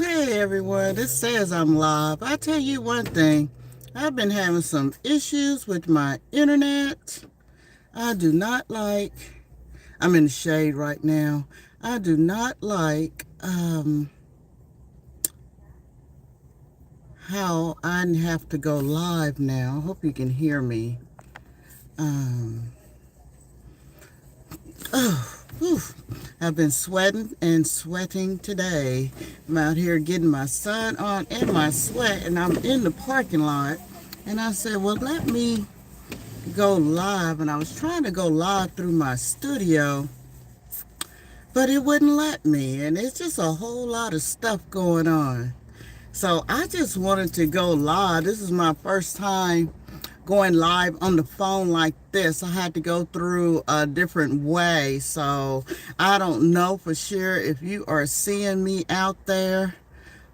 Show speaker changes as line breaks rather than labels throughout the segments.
Hey everyone, it says I'm live. I tell you one thing, I've been having some issues with my internet. I do not like, I'm in the shade right now. I do not like how I have to go live now. Hope you can hear me. Um, oh, whew. I've been sweating and sweating today. I'm out here getting my sun on and my sweat, and I'm in the parking lot. And I said, well, let me go live. And I was trying to go live through my studio, but it wouldn't let me. And it's just a whole lot of stuff going on. So I just wanted to go live. This is my first time going live on the phone like this. I had to go through a different way. So I don't know for sure if you are seeing me out there.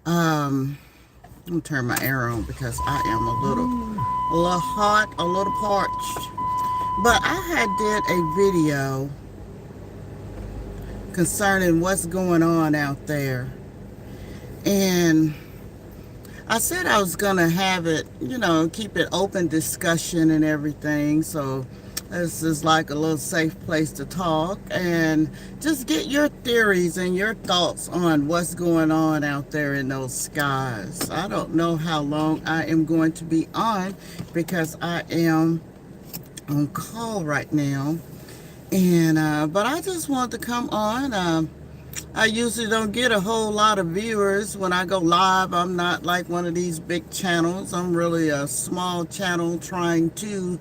I'm gonna turn my air on because I am a little hot, a little parched. But I had did a video concerning what's going on out there. And I said I was going to have it, keep it open discussion and everything. So this is like a little safe place to talk and just get your theories and your thoughts on what's going on out there in those skies. I don't know how long I am going to be on because I am on call right now. And but I just want to come on. I usually don't get a whole lot of viewers when I go live. I'm not like one of these big channels. I'm really a small channel trying to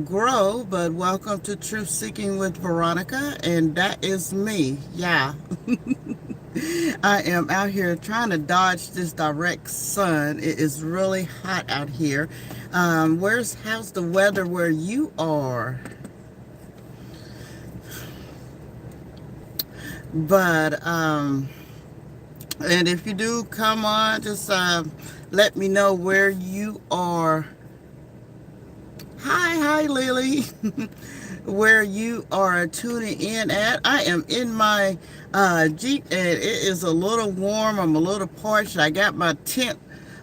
grow. But welcome to Truth Seeking with Veronica, and that is me. Yeah. I am out here trying to dodge this direct sun. It is really hot out here. How's the weather where you are? But and if you do come on, just let me know where you are. Hi Lily. Where you are tuning in at. I am in my Jeep, and it is a little warm. I'm a little parched. I got my tent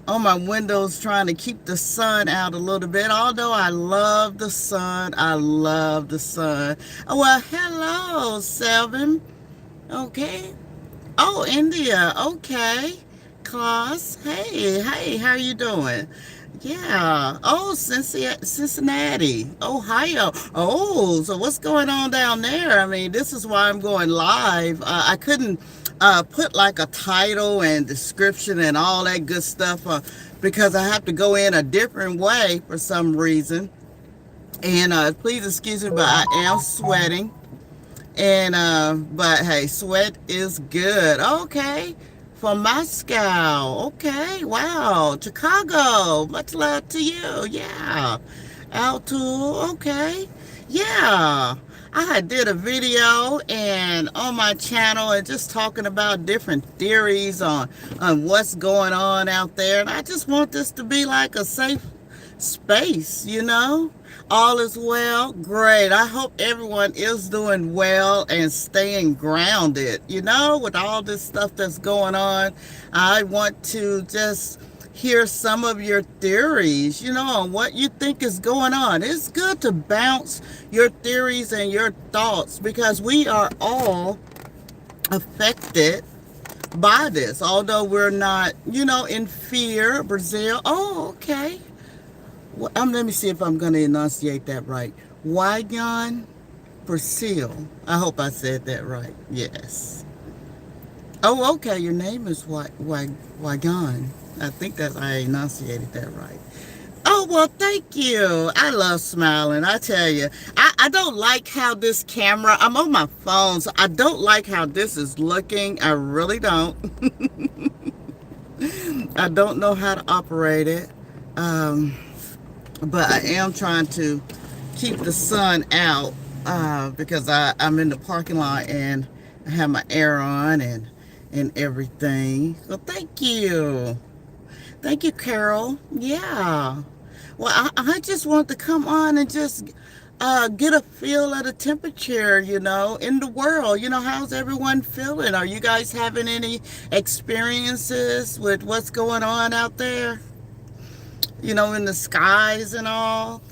on my windows trying to keep the sun out a little bit. Although I love the sun. I love the sun. Well, hello, Selvin. Okay. Oh, India. Okay. Class. Hey, how you doing? Yeah. Oh, Cincinnati, Ohio. Oh, so what's going on down there? I mean, this is why I'm going live. I couldn't put like a title and description and all that good stuff because I have to go in a different way for some reason. And please excuse me, but I am sweating. And but hey, sweat is good. Okay. From Moscow. Okay. Wow. Chicago. Much love to you. Yeah. Out to okay. Yeah. I had did a video and on my channel and just talking about different theories on what's going on out there. And I just want this to be like a safe space. All is well. Great. I hope everyone is doing well and staying grounded. With all this stuff that's going on, I want to just hear some of your theories, on what you think is going on. It's good to bounce your theories and your thoughts because we are all affected by this, although we're not, in fear. Brazil. Oh, okay. Well, let me see if I'm going to enunciate that right. YAH Brazil. I hope I said that right. Yes. Oh, okay. Your name is YAH. I think that I enunciated that right. Oh, well, thank you. I love smiling. I tell you, I don't like how this camera, I'm on my phone, so I don't like how this is looking. I really don't. I don't know how to operate it. But I am trying to keep the sun out because I'm in the parking lot and I have my air on and everything. So thank you. Thank you, Carol. Yeah. Well, I just want to come on and just get a feel of the temperature, in the world. How's everyone feeling? Are you guys having any experiences with what's going on out there, in the skies and all?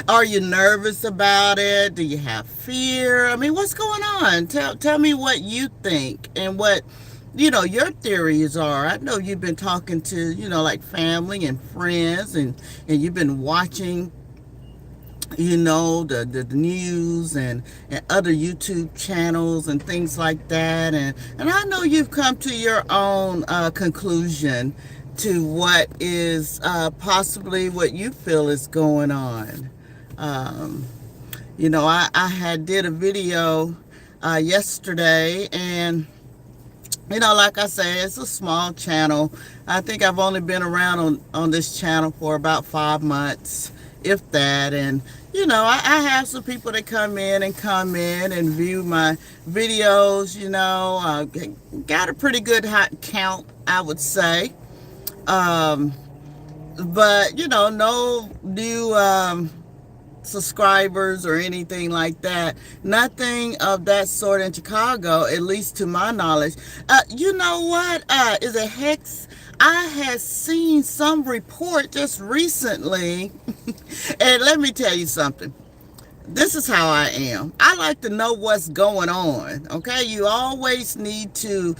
Are you nervous about it? Do you have fear? I mean, what's going on? Tell me what you think and what your theories are. I know you've been talking to like family and friends, and you've been watching the news and other YouTube channels and things like that, and I know you've come to your own conclusion to what is possibly what you feel is going on. um, I had did a video yesterday, and like I say, it's a small channel. I think I've only been around on this channel for about 5 months, if that. And, I have some people that come in and view my videos, got a pretty good hot count, I would say. Um, but, no new subscribers or anything like that. Nothing of that sort in Chicago, at least to my knowledge. You know what? Is it Hex? I had seen some report just recently, and let me tell you something. This is how I am. I like to know what's going on. Okay, you always need to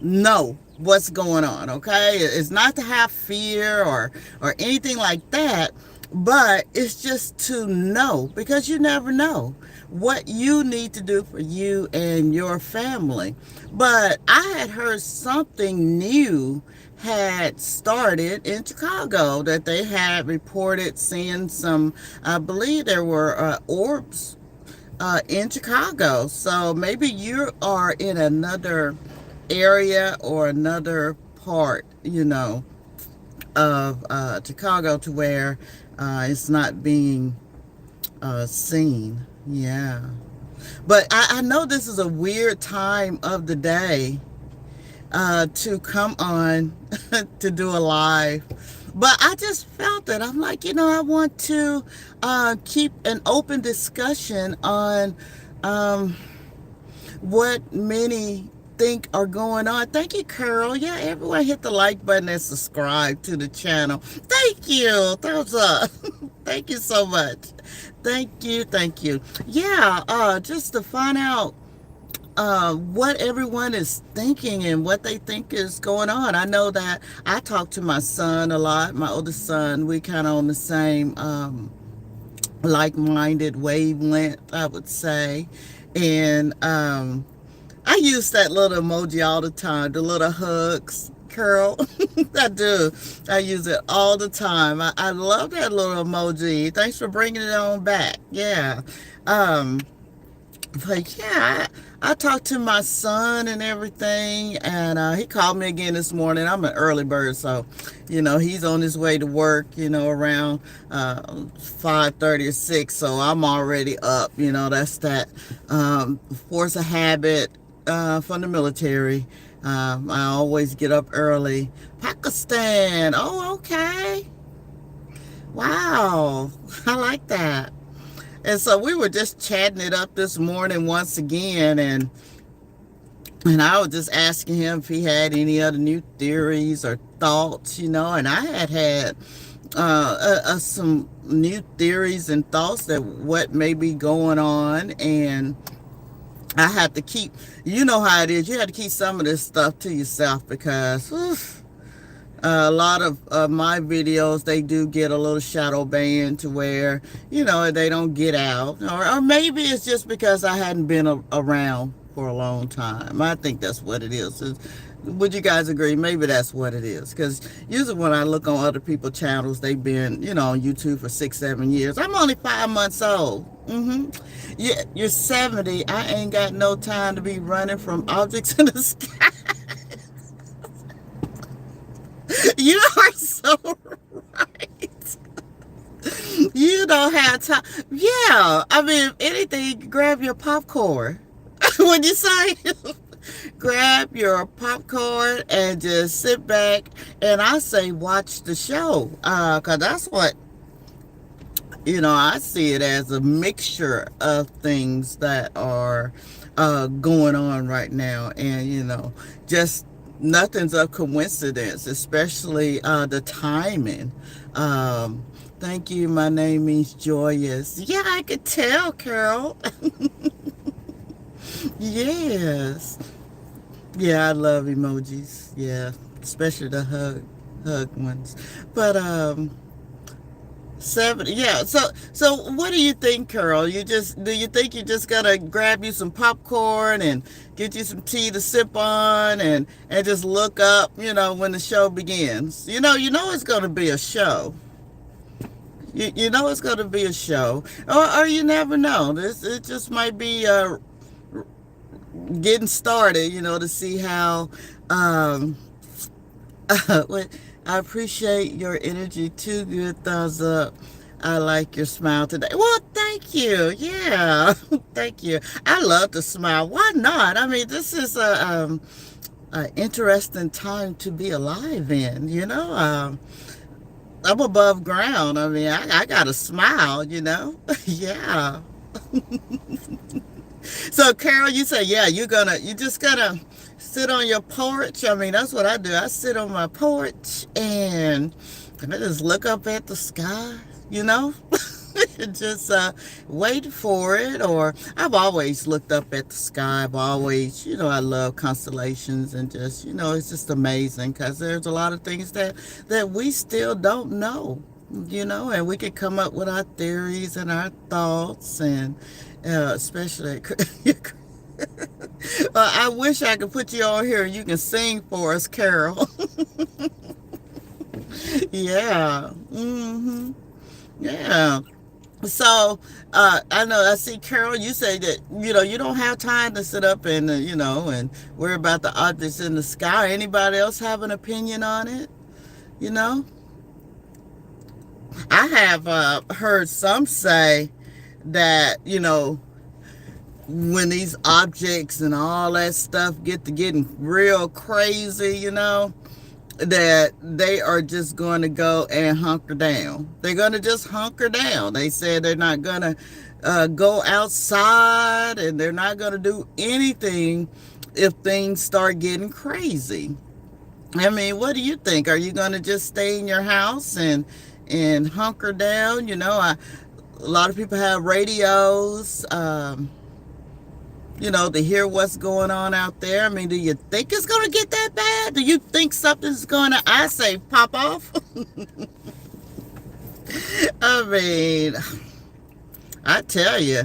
know what's going on. Okay, it's not to have fear or anything like that, but it's just to know, because you never know what you need to do for you and your family. But I had heard something new had started in Chicago, that they had reported seeing some, I believe there were orbs in Chicago. So maybe you are in another area or another part, of Chicago, to where it's not being seen. Yeah. But I know this is a weird time of the day to come on to do a live. But I just felt that I'm like, I want to keep an open discussion on what many think are going on. Thank you, Carol. Yeah, everyone hit the like button and subscribe to the channel. Thank you. Thumbs up. Thank you so much. Thank you. Thank you. Yeah, just to find out what everyone is thinking and what they think is going on. I know that I talk to my son a lot, my oldest son. We kind of on the same like-minded wavelength, I would say. And I use that little emoji all the time, the little hugs, Carol. I do. I use it all the time. I love that little emoji. Thanks for bringing it on back. Yeah. But yeah, I talked to my son and everything, and he called me again this morning. I'm an early bird, so he's on his way to work, around 5:30 or 6. So I'm already up. That's that force of habit from the military. I always get up early. Pakistan. Oh, okay. Wow. I like that. And so we were just chatting it up this morning once again, and I was just asking him if he had any other new theories or thoughts, and I had some new theories and thoughts that what may be going on, and I have to keep, how it is, you have to keep some of this stuff to yourself, because a lot of my videos, they do get a little shadow banned to where, they don't get out. Or maybe it's just because I hadn't been around for a long time. I think that's what it is. Would you guys agree? Maybe that's what it is. Because usually when I look on other people's channels, they've been, on YouTube for 6-7 years. I'm only 5 months old. Yeah, you're 70. I ain't got no time to be running from objects in the sky. You are so right. You don't have time. Yeah, I mean, if anything, grab your popcorn. When you say, grab your popcorn and just sit back, and I say watch the show, because that's what I see it as a mixture of things that are going on right now. And, just nothing's a coincidence, especially the timing. Um, Thank you. My name means joyous. Yeah, I could tell, Carol. Yes. Yeah, I love emojis. Yeah, especially the hug ones. But 70. Yeah. So what do you think, Carol? Do you think you're just gonna grab you some popcorn and get you some tea to sip on and just look up, when the show begins? It's gonna be a show. You know it's gonna be a show, or you never know. It just might be getting started. To see how. Um, Wait, I appreciate your energy too. Good thumbs up. I like your smile today. Well, thank you. Yeah, thank you. I love to smile. Why not? I mean, this is a interesting time to be alive in. I'm above ground. I mean, I got a smile. Yeah. So, Carol, you say, yeah, you just gonna sit on your porch. I mean, that's what I do. I sit on my porch and I just look up at the sky, you know, and just wait for it. Or I've always looked up at the sky. I've always, I love constellations and just, it's just amazing because there's a lot of things that we still don't know. And we could come up with our theories and our thoughts, and especially I wish I could put you on here and you can sing for us, Carol. Yeah. Yeah. So I see, Carol, you say that you don't have time to sit up and and worry about the objects in the sky. Anybody else have an opinion on it? you know I have heard some say that when these objects and all that stuff get to getting real crazy, that they are just going to go and hunker down. They're going to just hunker down. They said they're not going to go outside, and they're not going to do anything if things start getting crazy. I mean, what do you think? Are you going to just stay in your house and hunker down? A lot of people have radios, to hear what's going on out there. I mean, do you think it's going to get that bad? Do you think something's going to, I say, pop off? I mean, I tell you,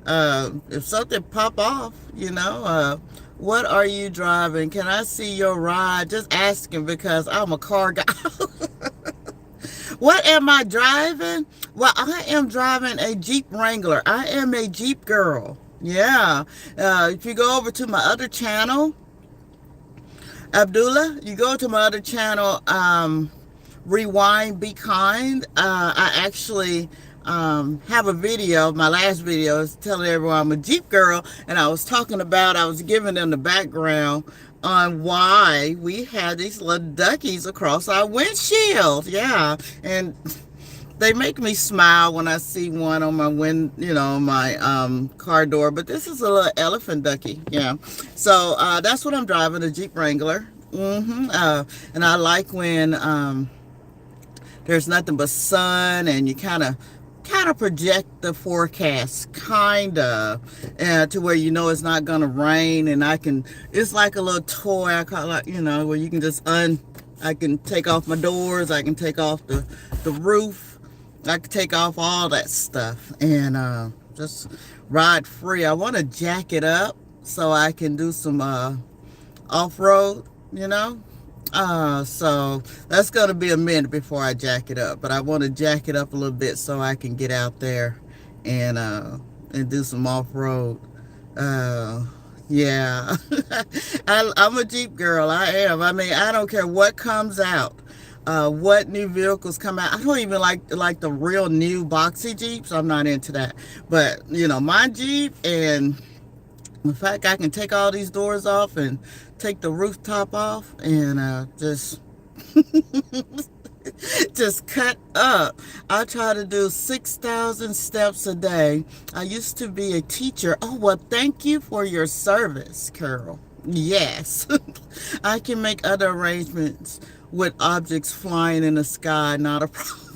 if something pop off, what are you driving? Can I see your ride? Just asking because I'm a car guy. What am I driving? Well, I am driving a Jeep Wrangler. I am a Jeep girl. Yeah. If you go over to my other channel, Abdullah, you go to my other channel, Rewind, Be Kind. I actually have a video. My last video is telling everyone I'm a Jeep girl, and I was giving them the background on why we had these little duckies across our windshield. Yeah, and they make me smile when I see one on my my car door. But this is a little elephant ducky. Yeah, so that's what I'm driving, a Jeep Wrangler. And I like when there's nothing but sun, and you kind of project the forecast to where it's not gonna rain, and it's like a little toy I call it, where you can I can take off my doors, I can take off the roof, I can take off all that stuff and just ride free. I want to jack it up so I can do some off-road, so that's going to be a minute before I jack it up, but I want to jack it up a little bit so I can get out there and do some off-road. Yeah. I'm a Jeep girl. I am. I mean, I don't care what comes out, what new vehicles come out. I don't even like the real new boxy Jeeps. I'm not into that. But my Jeep, and in fact, I can take all these doors off and take the rooftop off and just Just cut up. I try to do 6,000 steps a day. I used to be a teacher. Oh, well, thank you for your service, Carol. Yes, I can make other arrangements with objects flying in the sky, not a problem.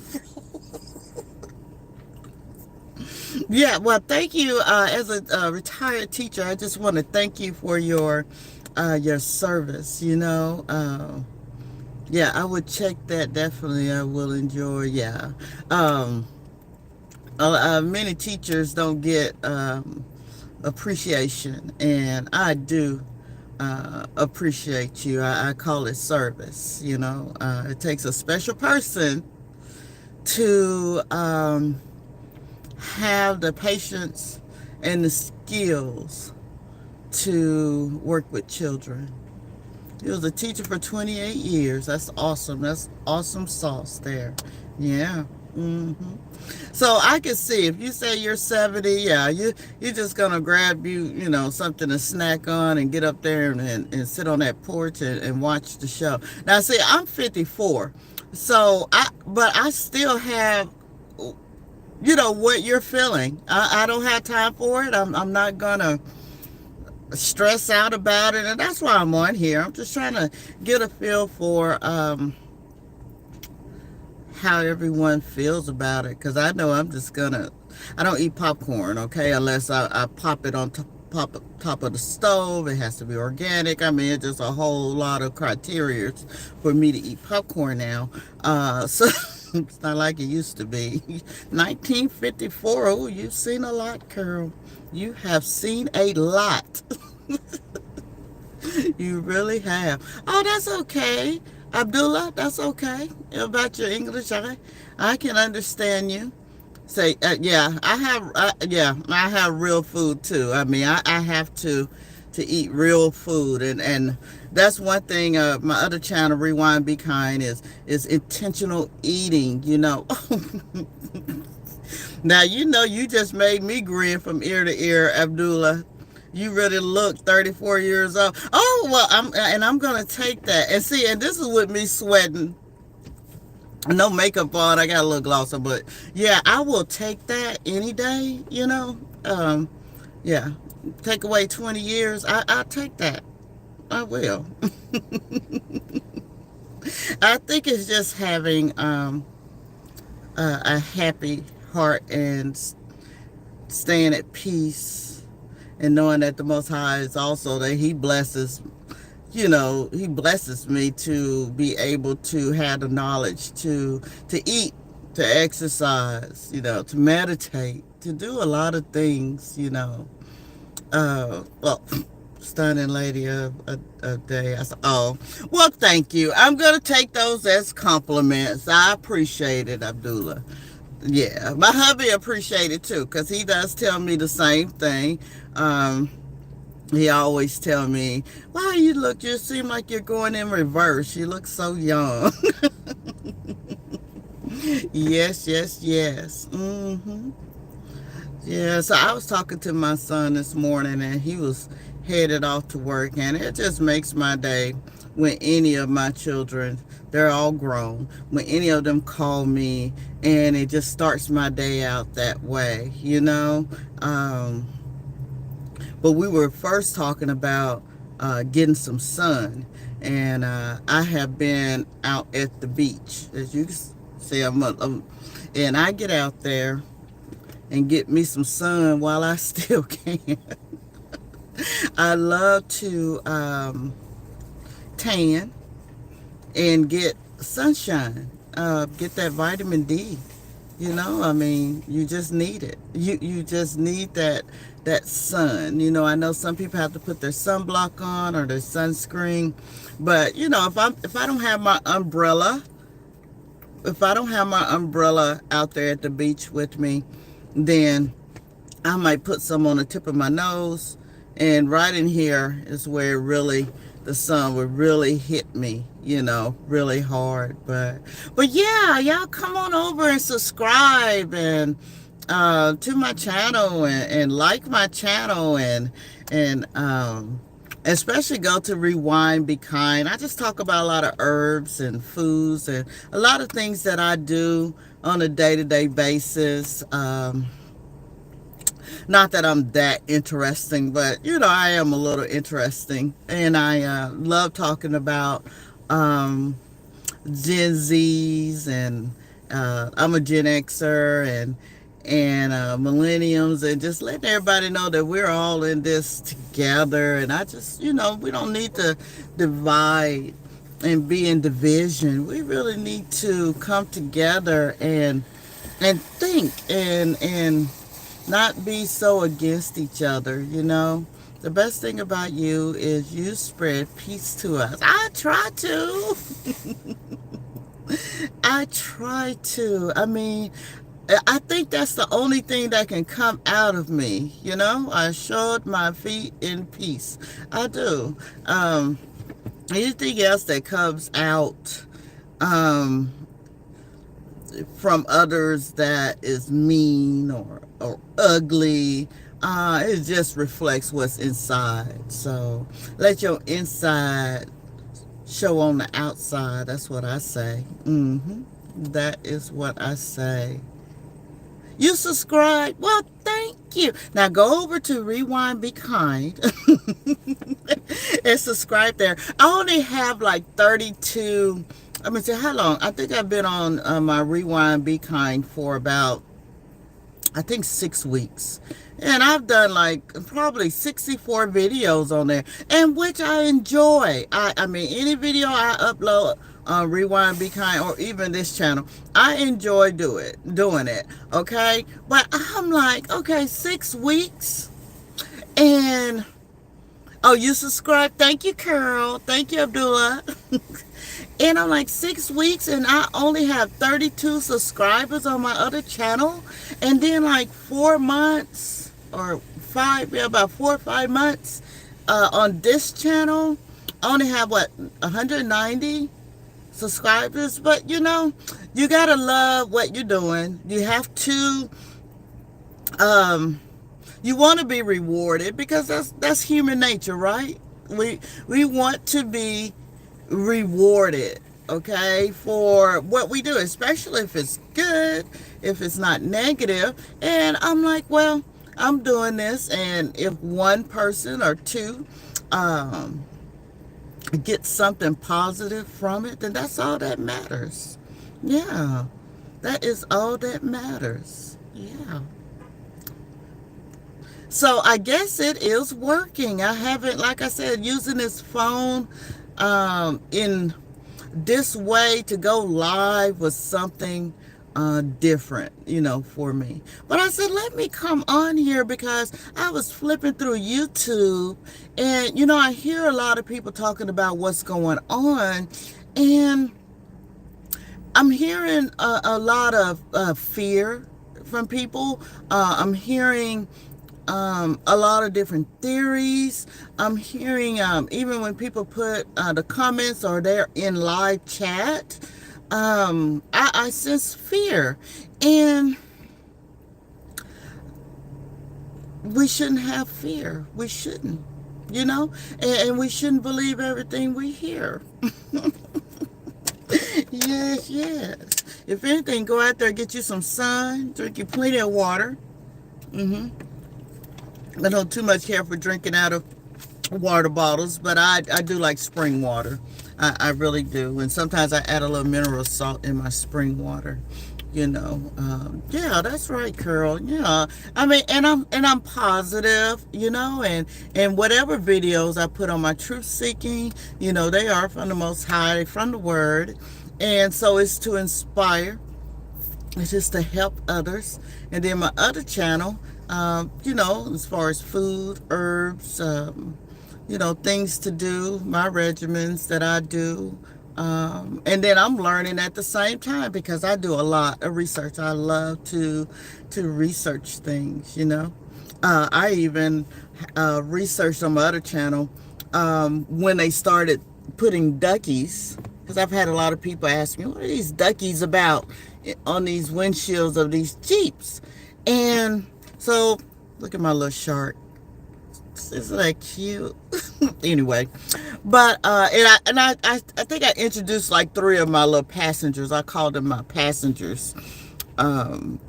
Yeah, well, thank you. As a retired teacher, I just want to thank you for your service. Yeah, I would check that definitely. I will enjoy. Yeah, um, many teachers don't get appreciation, and I do appreciate you. I call it service. It takes a special person to have the patience and the skills to work with children. He was a teacher for 28 years. That's awesome. That's awesome sauce there. Yeah. hmm So I can see if you say you're 70, yeah, you're just gonna grab something to snack on and get up there and sit on that porch and watch the show. Now see, I'm 54, but I still have what you're feeling. I don't have time for it. I'm not gonna stress out about it, and that's why I'm on here. I'm just trying to get a feel for how everyone feels about it, because I know I don't eat popcorn, okay, unless I pop it on top of the stove. It has to be organic. I mean, it's just a whole lot of criteria for me to eat popcorn now. So it's not like it used to be. 1954. Oh, you've seen a lot, Carol. You have seen a lot. You really have. Oh, that's okay. Abdullah, that's okay. About your English, I can understand you. Say, yeah, I have real food too. I mean, I have to eat real food, and that's one thing. My other channel, Rewind, Be Kind, is intentional eating. Now you just made me grin from ear to ear, Abdullah. You really look 34 years old. Oh well, I'm gonna take that and see. And this is with me sweating, no makeup on. I got a little gloss on, but yeah, I will take that any day. Yeah, take away 20 years. I'll take that. I will. I think it's just having a happy heart and staying at peace, and knowing that the Most High is also that He blesses me to be able to have the knowledge to eat, to exercise, to meditate, to do a lot of things. Well, stunning lady of a day. I said, oh, well, thank you. I'm gonna take those as compliments. I appreciate it, Abdullah. Yeah, my hubby appreciate it too, because he does tell me the same thing. He always tell me, "Why you seem like you're going in reverse. You look so young." Yes, yes, yes. Yeah, so I was talking to my son this morning, and he was headed off to work, and it just makes my day when any of my children, they're all grown, when any of them call me, and it just starts my day out that way. But we were first talking about getting some sun, and I have been out at the beach. As you can see, and I get out there and get me some sun while I still can. I love to tan and get sunshine, get that vitamin D. I mean, you just need it. You just need that sun. I know some people have to put their sunblock on or their sunscreen, but if I don't have my umbrella, out there at the beach with me, then I might put some on the tip of my nose, and right in here is where really the sun would really hit me, really hard. But yeah, y'all come on over and subscribe and to my channel, and like my channel, and Especially go to Rewind, Be Kind. I just talk about a lot of herbs and foods and a lot of things that I do on a day-to-day basis. Not that I'm that interesting, but I am a little interesting, and I love talking about um, Gen Zs, and I'm a Gen Xer, and millenniums, and just letting everybody know that we're all in this together. And I just, we don't need to divide and be in division. We really need to come together and think and not be so against each other. The best thing about you is you spread peace to us. I try to. I try to. I mean, I think that's the only thing that can come out of me. I showed my feet in peace. I do. Anything else that comes out um, from others that is mean or ugly, it just reflects what's inside. So let your inside show on the outside. That's what I say. That is what I say. You subscribe? Well, thank you. Now go over to Rewind, Be Kind and subscribe there. I only have like 32. I'm going to say how long? I think I've been on my Rewind, Be Kind for about, I think, 6 weeks. And I've done like probably 64 videos on there, and which I enjoy. I mean, any video I upload on Rewind, Be Kind, or even this channel, I enjoy doing it. Okay, but I'm like, okay, 6 weeks, and oh, you subscribe? Thank you, Carol. Thank you, Abdullah. And I'm like, 6 weeks, and I only have 32 subscribers on my other channel, and then like 4 months or 5, about 4 or 5 months on this channel, I only have 190 subscribers. But you gotta love what you're doing. You have to you want to be rewarded, because that's human nature, right? We want to be rewarded, okay, for what we do, especially if it's good, if it's not negative. And I'm like, well, I'm doing this, and if one person or two get something positive from it, then that's all that matters. Yeah, that is all that matters. Yeah. So I guess it is working. I haven't, like I said, using this phone in this way to go live was something different, for me. But I said, let me come on here, because I was flipping through YouTube, and I hear a lot of people talking about what's going on, and I'm hearing a lot of fear from people. I'm hearing a lot of different theories. I'm hearing even when people put the comments or they're in live chat, I sense fear, and we shouldn't have fear. We shouldn't, and we shouldn't believe everything we hear. Yes, yes. If anything, go out there, get you some sun, drink you plenty of water. I don't too much care for drinking out of water bottles, but I do like spring water. I really do. And sometimes I add a little mineral salt in my spring water. Yeah, that's right, Carol. Yeah, I mean, and I'm positive, and whatever videos I put on my truth seeking, they are from the Most High, from the Word, and so it's to inspire. It's just to help others. And then my other channel, as far as food, herbs, things to do, my regimens that I do. And then I'm learning at the same time, because I do a lot of research. I love to research things, I even researched on my other channel when they started putting duckies, because I've had a lot of people ask me, what are these duckies about on these windshields of these Jeeps? And so, look at my little shark Isn't that cute? Anyway, but I think I introduced like three of my little passengers. I called them my passengers. Um,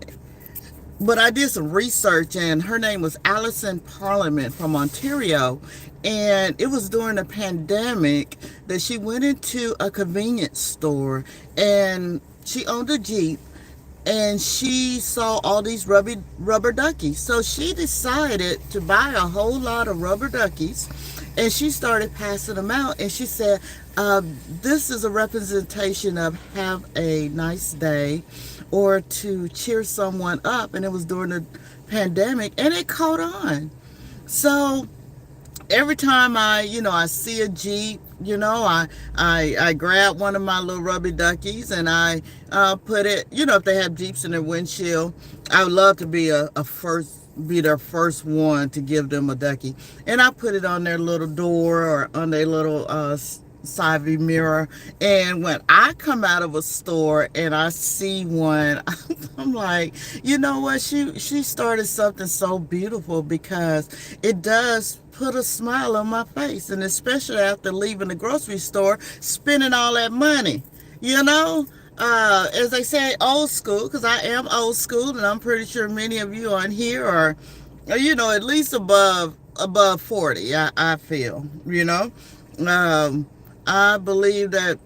but I did some research, and her name was Allison Parliament from Ontario. And it was during the pandemic that she went into a convenience store, and she owned a Jeep, and she saw all these rubber duckies. So she decided to buy a whole lot of rubber duckies, and she started passing them out. And she said, this is a representation of have a nice day, or to cheer someone up. And it was during the pandemic, and it caught on. So every time I see a Jeep, I grab one of my little rubber duckies, and I put it, if they have Jeeps in their windshield, I would love to be their first one to give them a ducky. And I put it on their little door or on their little side view mirror. And when I come out of a store and I see one, I'm like, you know what? She started something so beautiful, because it does put a smile on my face, and especially after leaving the grocery store, spending all that money, you know. As they say, old school, because I am old school, and I'm pretty sure many of you on here are, at least above 40. I feel, I believe that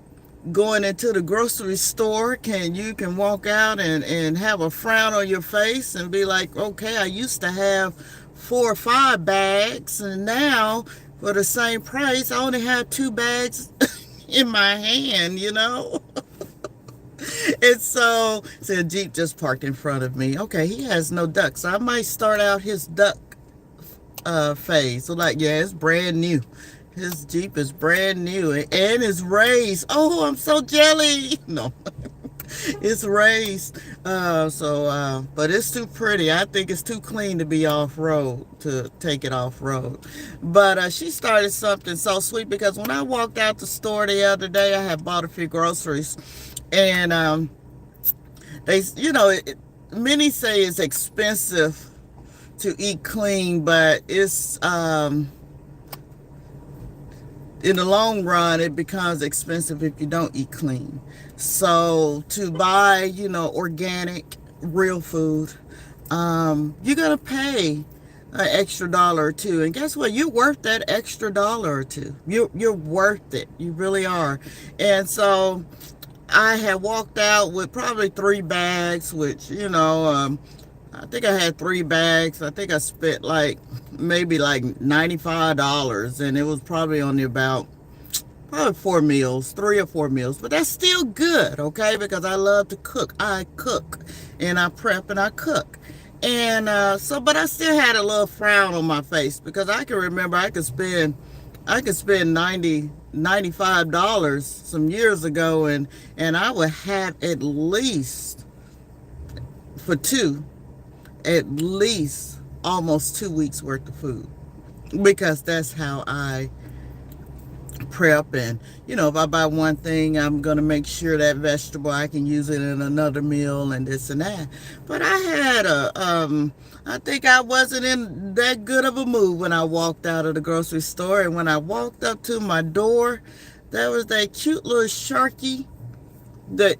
going into the grocery store, you can walk out and have a frown on your face and be like, okay, I used to have 4 or 5 bags, and now for the same price I only have 2 bags in my hand. And so a Jeep just parked in front of me. Okay, he has no ducks, so I might start out his duck phase. So like, yeah, it's brand new. His Jeep is brand new, and it's raised. Oh, I'm so jelly. No, it's raised. But it's too pretty. I think it's too clean to be off-road, to take it off-road. But she started something so sweet, because when I walked out the store the other day, I had bought a few groceries, and many say it's expensive to eat clean, but it's in the long run, it becomes expensive if you don't eat clean. So to buy, organic, real food, you're going to pay an extra dollar or two. And guess what? You're worth that extra dollar or two. You're worth it. You really are. And so I had walked out with probably 3 bags, which, I think I had 3 bags. I think I spent maybe $95, and it was probably only about probably 4 meals, 3 or 4 meals. But that's still good, okay? Because I love to cook. I cook, and I prep, and I cook. And but I still had a little frown on my face, because I can remember I could spend $95 some years ago, and I would have at least for two, at least almost 2 weeks worth of food, because that's how I prep. And if I buy one thing, I'm going to make sure that vegetable I can use it in another meal, and this and that. But I had I think I wasn't in that good of a mood when I walked out of the grocery store. And when I walked up to my door, there was that cute little sharky, the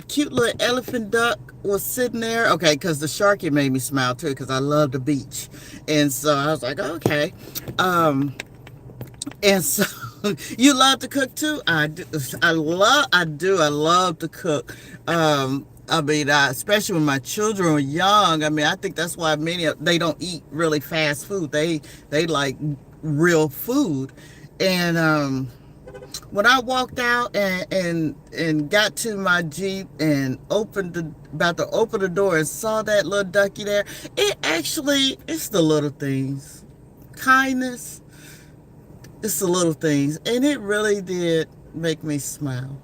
cute little elephant duck was sitting there. Okay, because the sharky made me smile too, because I love the beach. And so I was like, okay. And so you love to cook too? I do. I love to cook. Especially when my children are young. I think that's why they don't eat really fast food. They like real food. And when I walked out and got to my Jeep and about to open the door and saw that little ducky there, it's the little things. Kindness, it's the little things. And it really did make me smile.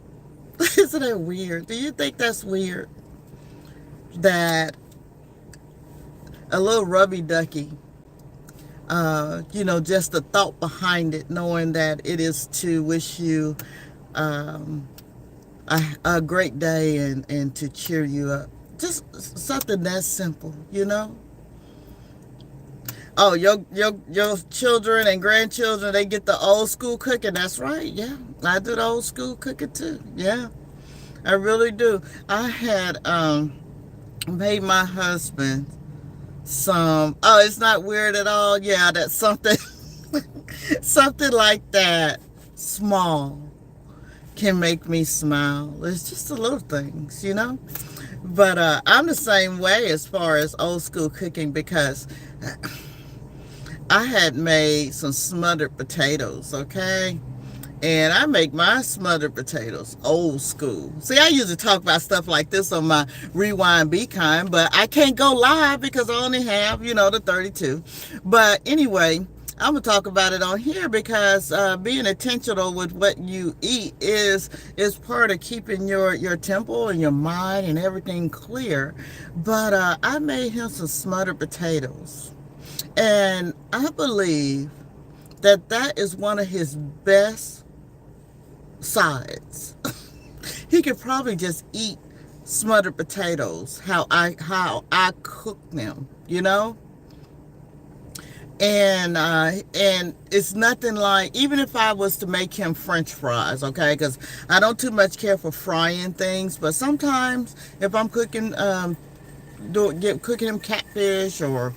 Isn't that weird? Do you think that's weird? That a little rubby ducky, just the thought behind it, knowing that it is to wish you a great day and to cheer you up. Just something that simple, Oh, your children and grandchildren, they get the old school cooking. That's right. Yeah, I do the old school cooking too. Yeah, I really do. I had made my husband some. Oh, it's not weird at all. Yeah, that's something something like that. Small can make me smile. It's just the little things, you know. But I'm the same way as far as old school cooking because I had made some smothered potatoes, okay? And I make my smothered potatoes old school. See, I usually talk about stuff like this on my Rewind Be Kind, but I can't go live because I only have, the 32. But anyway, I'm gonna talk about it on here because being intentional with what you eat is part of keeping your temple and your mind and everything clear. But I made him some smothered potatoes, and I believe that that is one of his best sides. He could probably just eat smothered potatoes how I cook them, and it's nothing like, even if I was to make him French fries, okay, because I don't too much care for frying things, but sometimes if I'm cooking cooking him catfish or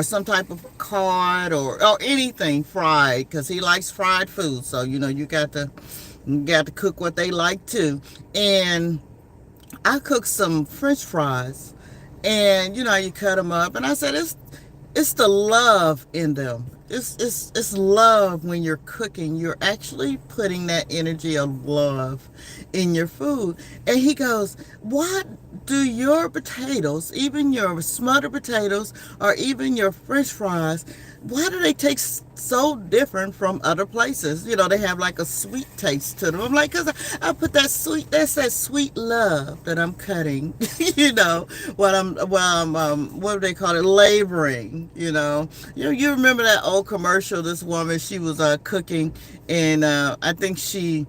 some type of cod or anything fried, because he likes fried food, so you got to cook what they like too. And I cooked some French fries, and you cut them up, and I said it's the love in them. It's love. When you're cooking, you're actually putting that energy of love in your food. And he goes, "What do your potatoes, even your smothered potatoes or even your French fries, why do they taste so different from other places? They have like a sweet taste to them." I'm like, "Because I put that's that sweet love that I'm cutting, what do they call it? Laboring, You remember that old commercial, this woman, she was cooking, and I think she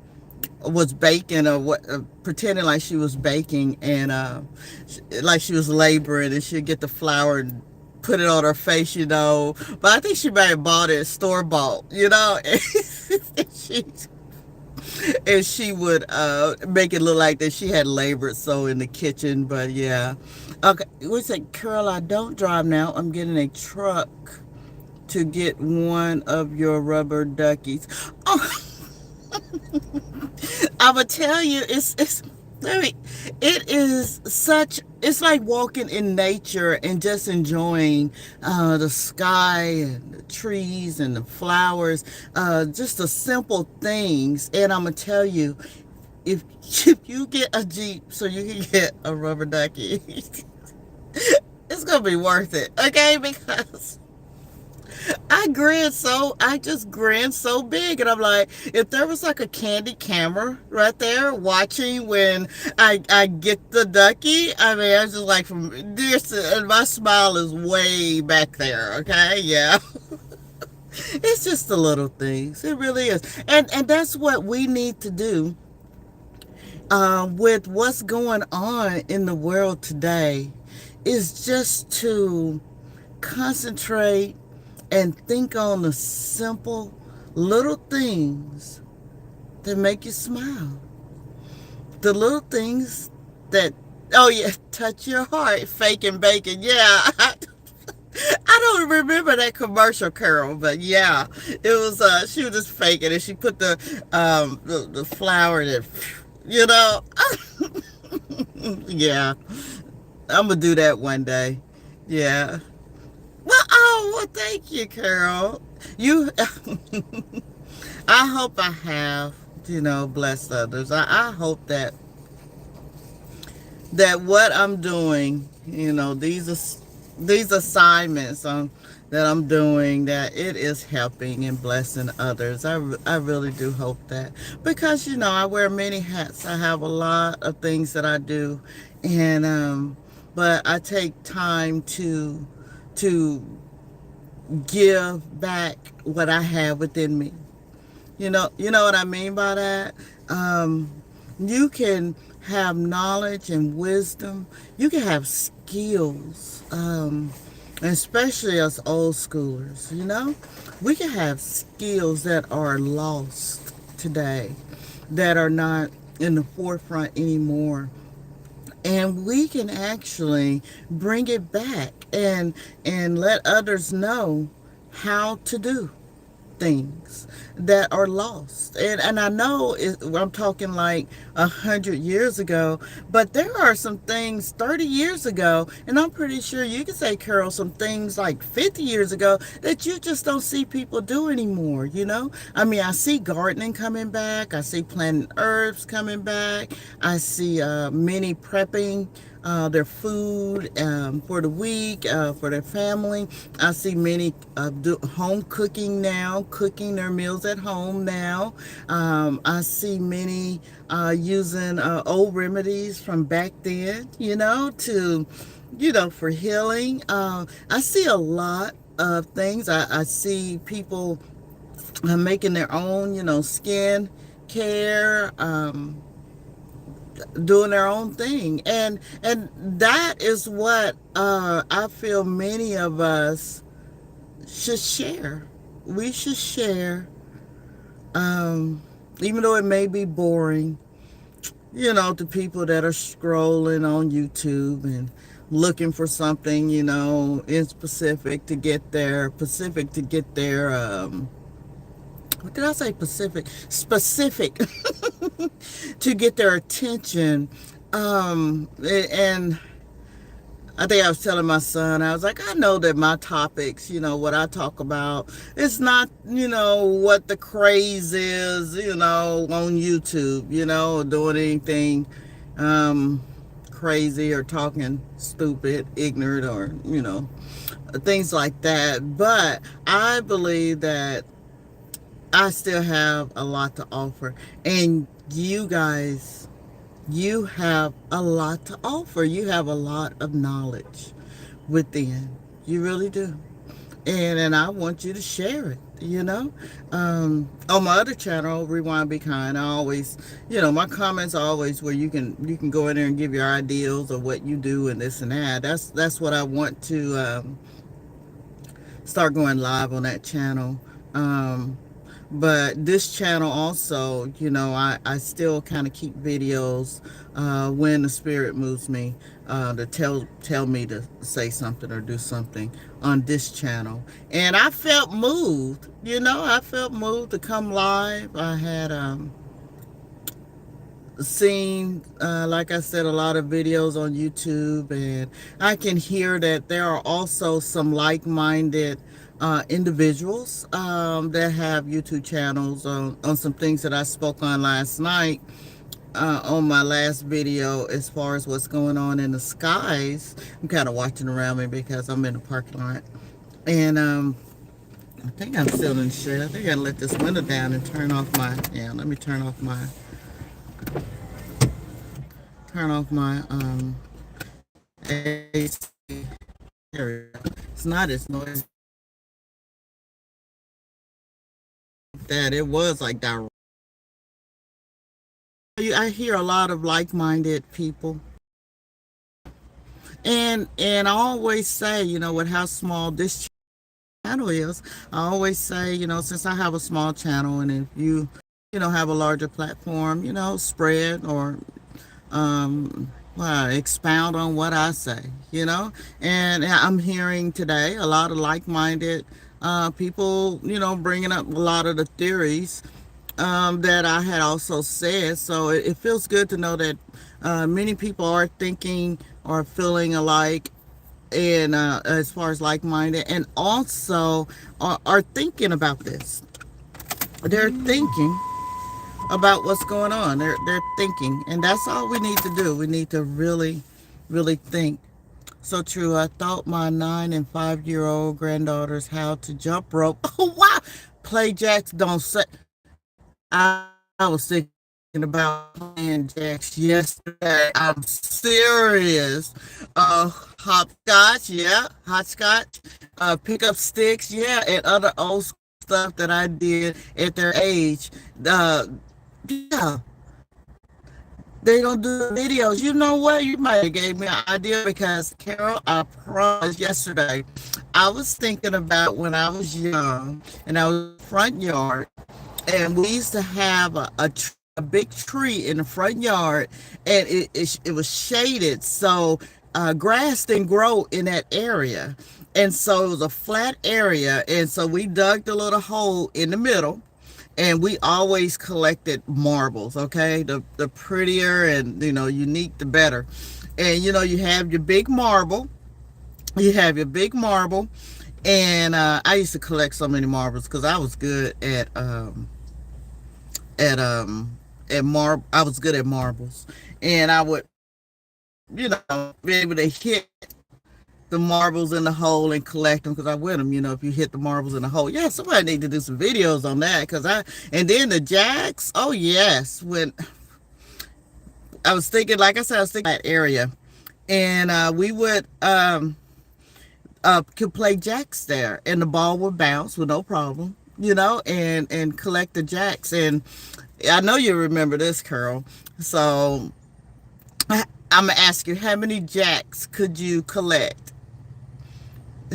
was baking, or what, pretending like she was baking, and like she was laboring, and she'd get the flour and put it on her face, but I think she might have bought it store bought, and she would make it look like that she had labored so in the kitchen. But yeah, okay, we said, "Carol, I don't drive now. I'm getting a truck to get one of your rubber duckies." Oh, I'm gonna tell you, I mean, it's like walking in nature and just enjoying the sky and the trees and the flowers, just the simple things. And I'm gonna tell you, if if you get a Jeep so you can get a rubber ducky, it's gonna be worth it, okay? Because I just grinned so big, and I'm like, if there was like a candy camera right there watching when I get the ducky, I mean, I was just like, from this, and my smile is way back there, okay? Yeah. It's just the little things. It really is. And that's what we need to do with what's going on in the world today, is just to concentrate and think on the simple little things that make you smile. The little things that, oh yeah, touch your heart, fake and bacon. Yeah. I don't remember that commercial, Carol, but yeah, it was, she was just faking it. She put the flour in it, you know. Yeah, I'm gonna do that one day. Yeah. Well, thank you, Carol. You, I hope I have, blessed others. I hope that what I'm doing, these assignments that I'm doing, that it is helping and blessing others. I really do hope that, because I wear many hats. I have a lot of things that I do, and but I take time to give back what I have within me. You know what I mean by that? You can have knowledge and wisdom. You can have skills. especially us old schoolers, we can have skills that are lost today, that are not in the forefront anymore. And we can actually bring it back and let others know how to do things that are lost. And I know I'm talking like 100 years ago, but there are some things 30 years ago, and I'm pretty sure you can say, Carol, some things like 50 years ago that you just don't see people do anymore. I mean, I see gardening coming back, I see planting herbs coming back, I see many prepping their food for the week, for their family. I see many home cooking now, cooking their meals at home now. I see many using old remedies from back then, for healing. I see a lot of things. I see people making their own, skin care. Doing their own thing, and that is what I feel many of us should share. We should share, um, even though it may be boring, to people that are scrolling on YouTube and looking for something, in specific to get their what did I say? Specific to get their attention. And I think I was telling my son, I was like, I know that my topics, what I talk about, it's not, what the craze is, on YouTube, or doing anything crazy or talking stupid, ignorant, or, things like that. But I believe that I still have a lot to offer. And you guys, you have a lot to offer. You have a lot of knowledge within. You really do. And I want you to share it. On my other channel, Rewind Be Kind, I always, my comments are always where you can go in there and give your ideals of what you do and this and that. That's what I want to start going live on that channel. But this channel also, I still kind of keep videos when the spirit moves me to tell me to say something or do something on this channel. And I felt moved, I felt moved to come live. I had seen, like I said, a lot of videos on YouTube, and I can hear that there are also some like-minded individuals that have YouTube channels on some things that I spoke on last night on my last video as far as what's going on in the skies. I'm kind of watching around me because I'm in the parking lot. And I think I'm still in the shade. I think I gotta let this window down and let me turn off my AC. There we go. It's not as noisy that it was like that. I hear a lot of like-minded people, and I always say, with how small this channel is, I always say, since I have a small channel, and if you have a larger platform, spread or expound on what I say, and I'm hearing today a lot of like-minded people, bringing up a lot of the theories that I had also said. So it feels good to know that many people are thinking or feeling alike, and as far as like-minded, and also are thinking about this. They're thinking about what's going on. They're thinking, and that's all we need to do. We need to really, really think. So true. I taught my 9 and 5-year-old granddaughters how to jump rope. Oh wow! Play jacks. Don't say. I was thinking about playing jacks yesterday. I'm serious. Hopscotch, yeah, hopscotch. Pick up sticks, yeah, and other old stuff that I did at their age. Yeah, They don't do the videos. You know what? You might have gave me an idea because Carol, I promise yesterday, I was thinking about when I was young and I was in the front yard and we used to have a big tree in the front yard and it was shaded. So grass didn't grow in that area. And so it was a flat area. And so we dug the little hole in the middle and we always collected marbles. Okay, the prettier and unique the better. And you have your big marble, you have your big marble. And I used to collect so many marbles because I was good at I was good at marbles. And I would be able to hit the marbles in the hole and collect them because I win them. If you hit the marbles in the hole, yeah, somebody need to do some videos on that because and then the jacks. Oh yes, when I was thinking, like I said, I was thinking that area, and we would could play jacks there, and the ball would bounce with no problem. And collect the jacks. And I know you remember this, Carol. So I'm gonna ask you, how many jacks could you collect?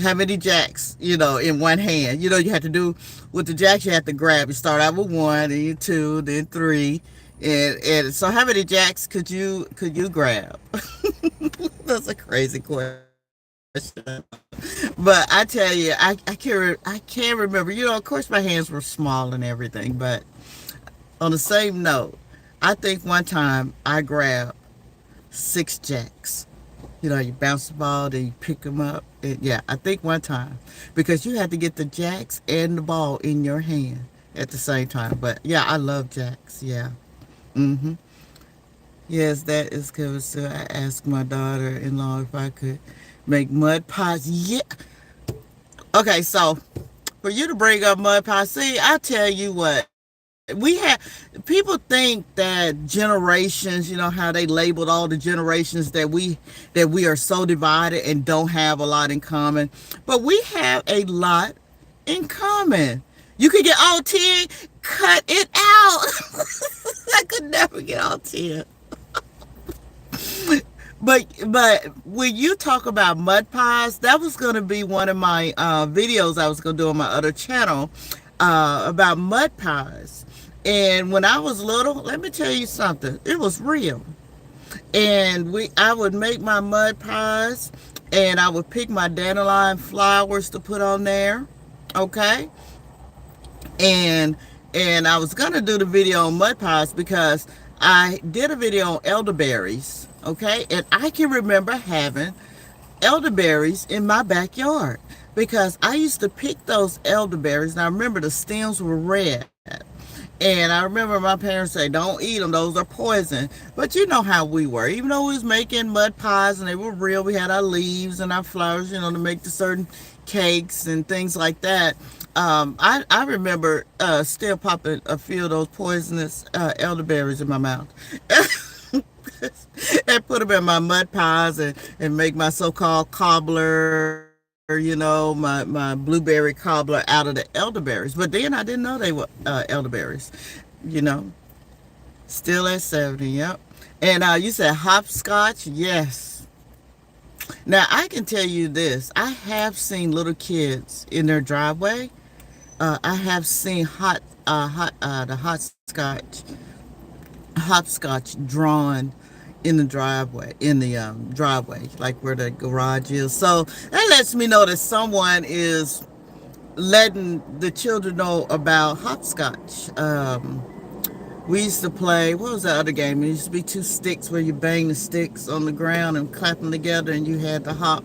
How many jacks, in one hand? You have to do with the jacks. You have to grab. You start out with one, then you two, then three, and so how many jacks could you grab? That's a crazy question. But I tell you, I can't remember. Of course, my hands were small and everything. But on the same note, I think one time I grabbed 6 jacks. You bounce the ball, then you pick them up. And yeah, I think one time because you had to get the jacks and the ball in your hand at the same time. But yeah, I love jacks. Yeah. Mhm. Yes, that is good. So I asked my daughter-in-law if I could make mud pies. Yeah. Okay, so for you to bring up mud pies, see, I tell you what, people think that generations, how they labeled all the generations that we are so divided and don't have a lot in common, but we have a lot in common. You could get all 10, cut it out. I could never get all 10. But when you talk about mud pies, that was going to be one of my videos I was going to do on my other channel about mud pies. And when I was little, let me tell you something, it was real. And I would make my mud pies, and I would pick my dandelion flowers to put on there. Okay, and I was gonna do the video on mud pies because I did a video on elderberries. Okay, and I can remember having elderberries in my backyard because I used to pick those elderberries, and I remember the stems were red. And I remember my parents say, "Don't eat them; those are poison." But you know how we were. Even though we was making mud pies and they were real, we had our leaves and our flowers, to make the certain cakes and things like that. I remember still popping a few of those poisonous elderberries in my mouth. And put them in my mud pies and make my so-called cobbler, my blueberry cobbler out of the elderberries. But then I didn't know they were elderberries, you know. Still at 70, yep. And you said hopscotch? Yes. Now, I can tell you this. I have seen little kids in their driveway. I have seen the hopscotch drawn in the driveway, like where the garage is. So that lets me know that someone is letting the children know about hopscotch. We used to play, what was the other game? It used to be 2 sticks where you bang the sticks on the ground and clap them together and you had the hop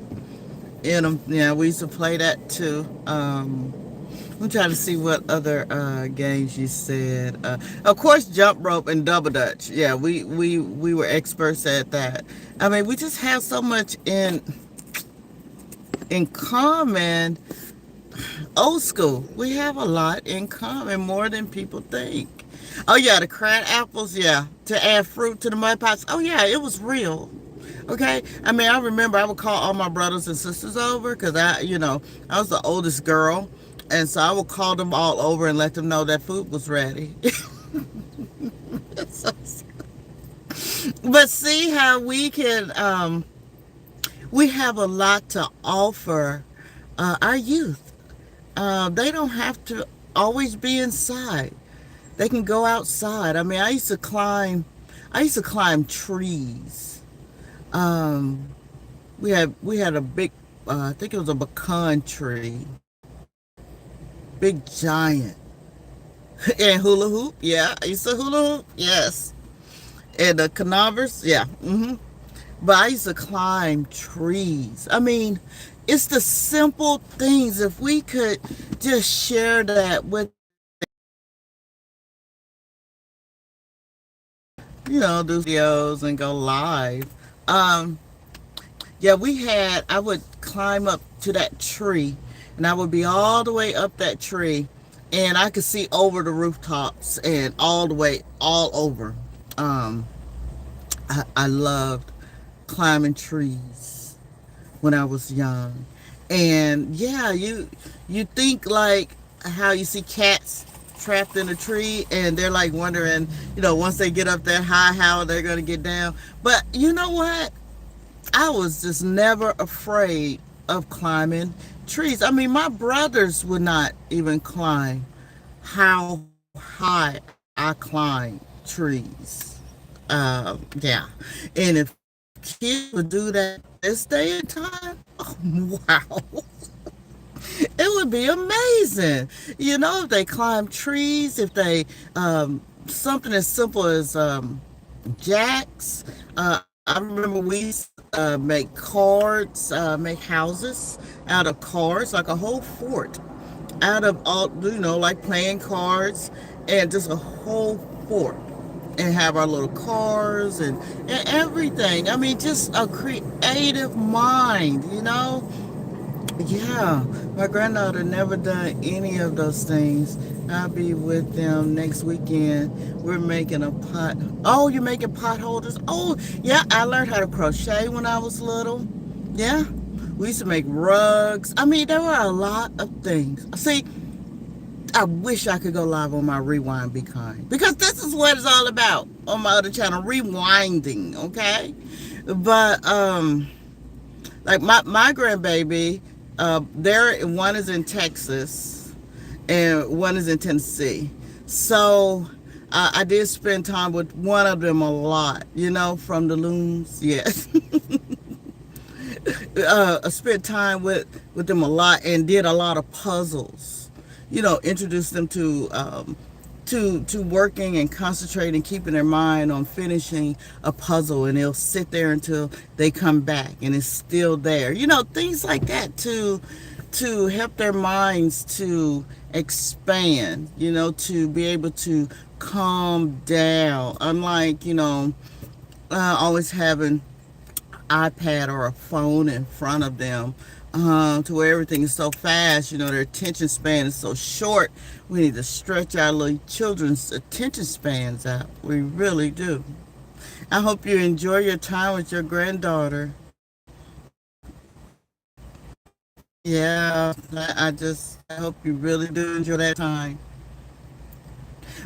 in them. Yeah, we used to play that too. I'm trying to see what other games you said. Of course, jump rope and double dutch. Yeah, we were experts at that. I mean, we just have so much in common. Old school, we have a lot in common, more than people think. Oh yeah, the cracked apples. Yeah, to add fruit to the mud pies. Oh yeah, it was real. Okay, I mean, I remember I would call all my brothers and sisters over because I was the oldest girl, and so I would call them all over and let them know that food was ready. So, But see how we have a lot to offer our youth. They don't have to always be inside. They can go outside. I mean, I used to climb trees. Um, we had a big, I think it was a pecan tree, big giant, and hula hoop. Yeah, I used to hula hoop. Yes, and the canavers. Yeah. But I used to climb trees. I mean, it's the simple things. If we could just share that with do videos and go live. Um, yeah, I would climb up to that tree and I would be all the way up that tree and I could see over the rooftops and all the way, all over. Um, I loved climbing trees when I was young. And yeah, you think like how you see cats trapped in a tree and they're like wondering, once they get up that high, how they're going to get down. But you know what? I was just never afraid of climbing trees. I mean, my brothers would not even climb how high I climb trees. Yeah. And if kids would do that this day and time, oh, wow, it would be amazing. If they climb trees, if they, something as simple as jacks. I remember we make cards, make houses out of cards, like a whole fort out of all, like playing cards and just a whole fort and have our little cars and everything. I mean, just a creative mind. Yeah, my granddaughter never done any of those things. I'll be with them next weekend. We're making a pot. Oh, you're making pot holders? Oh, yeah, I learned how to crochet when I was little. Yeah, we used to make rugs. I mean, there were a lot of things. See, I wish I could go live on my Rewind Be Kind because this is what it's all about on my other channel, rewinding, okay? But like my grandbaby, there one is in Texas and one is in Tennessee. So I did spend time with one of them a lot, from the looms. Yes. I spent time with them a lot and did a lot of puzzles. Introduced them to working and concentrating, keeping their mind on finishing a puzzle, and they'll sit there until they come back and it's still there. Things like that to help their minds to expand. To be able to calm down. Unlike always having iPad or a phone in front of them, to where everything is so fast, their attention span is so short. We need to stretch our little children's attention spans out. We really do. I hope you enjoy your time with your granddaughter. Yeah, I hope you really do enjoy that time.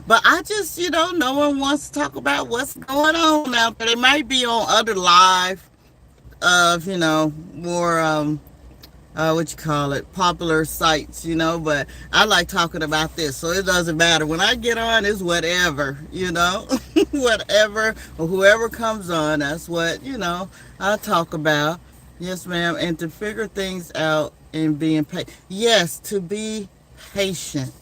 But I just, no one wants to talk about what's going on out there. They might be on other live of, more what you call it, popular sites, but I like talking about this, so it doesn't matter. When I get on, it's whatever, whatever, or whoever comes on, that's what, I talk about. Yes, ma'am. And to figure things out and being patient. Yes, to be patient,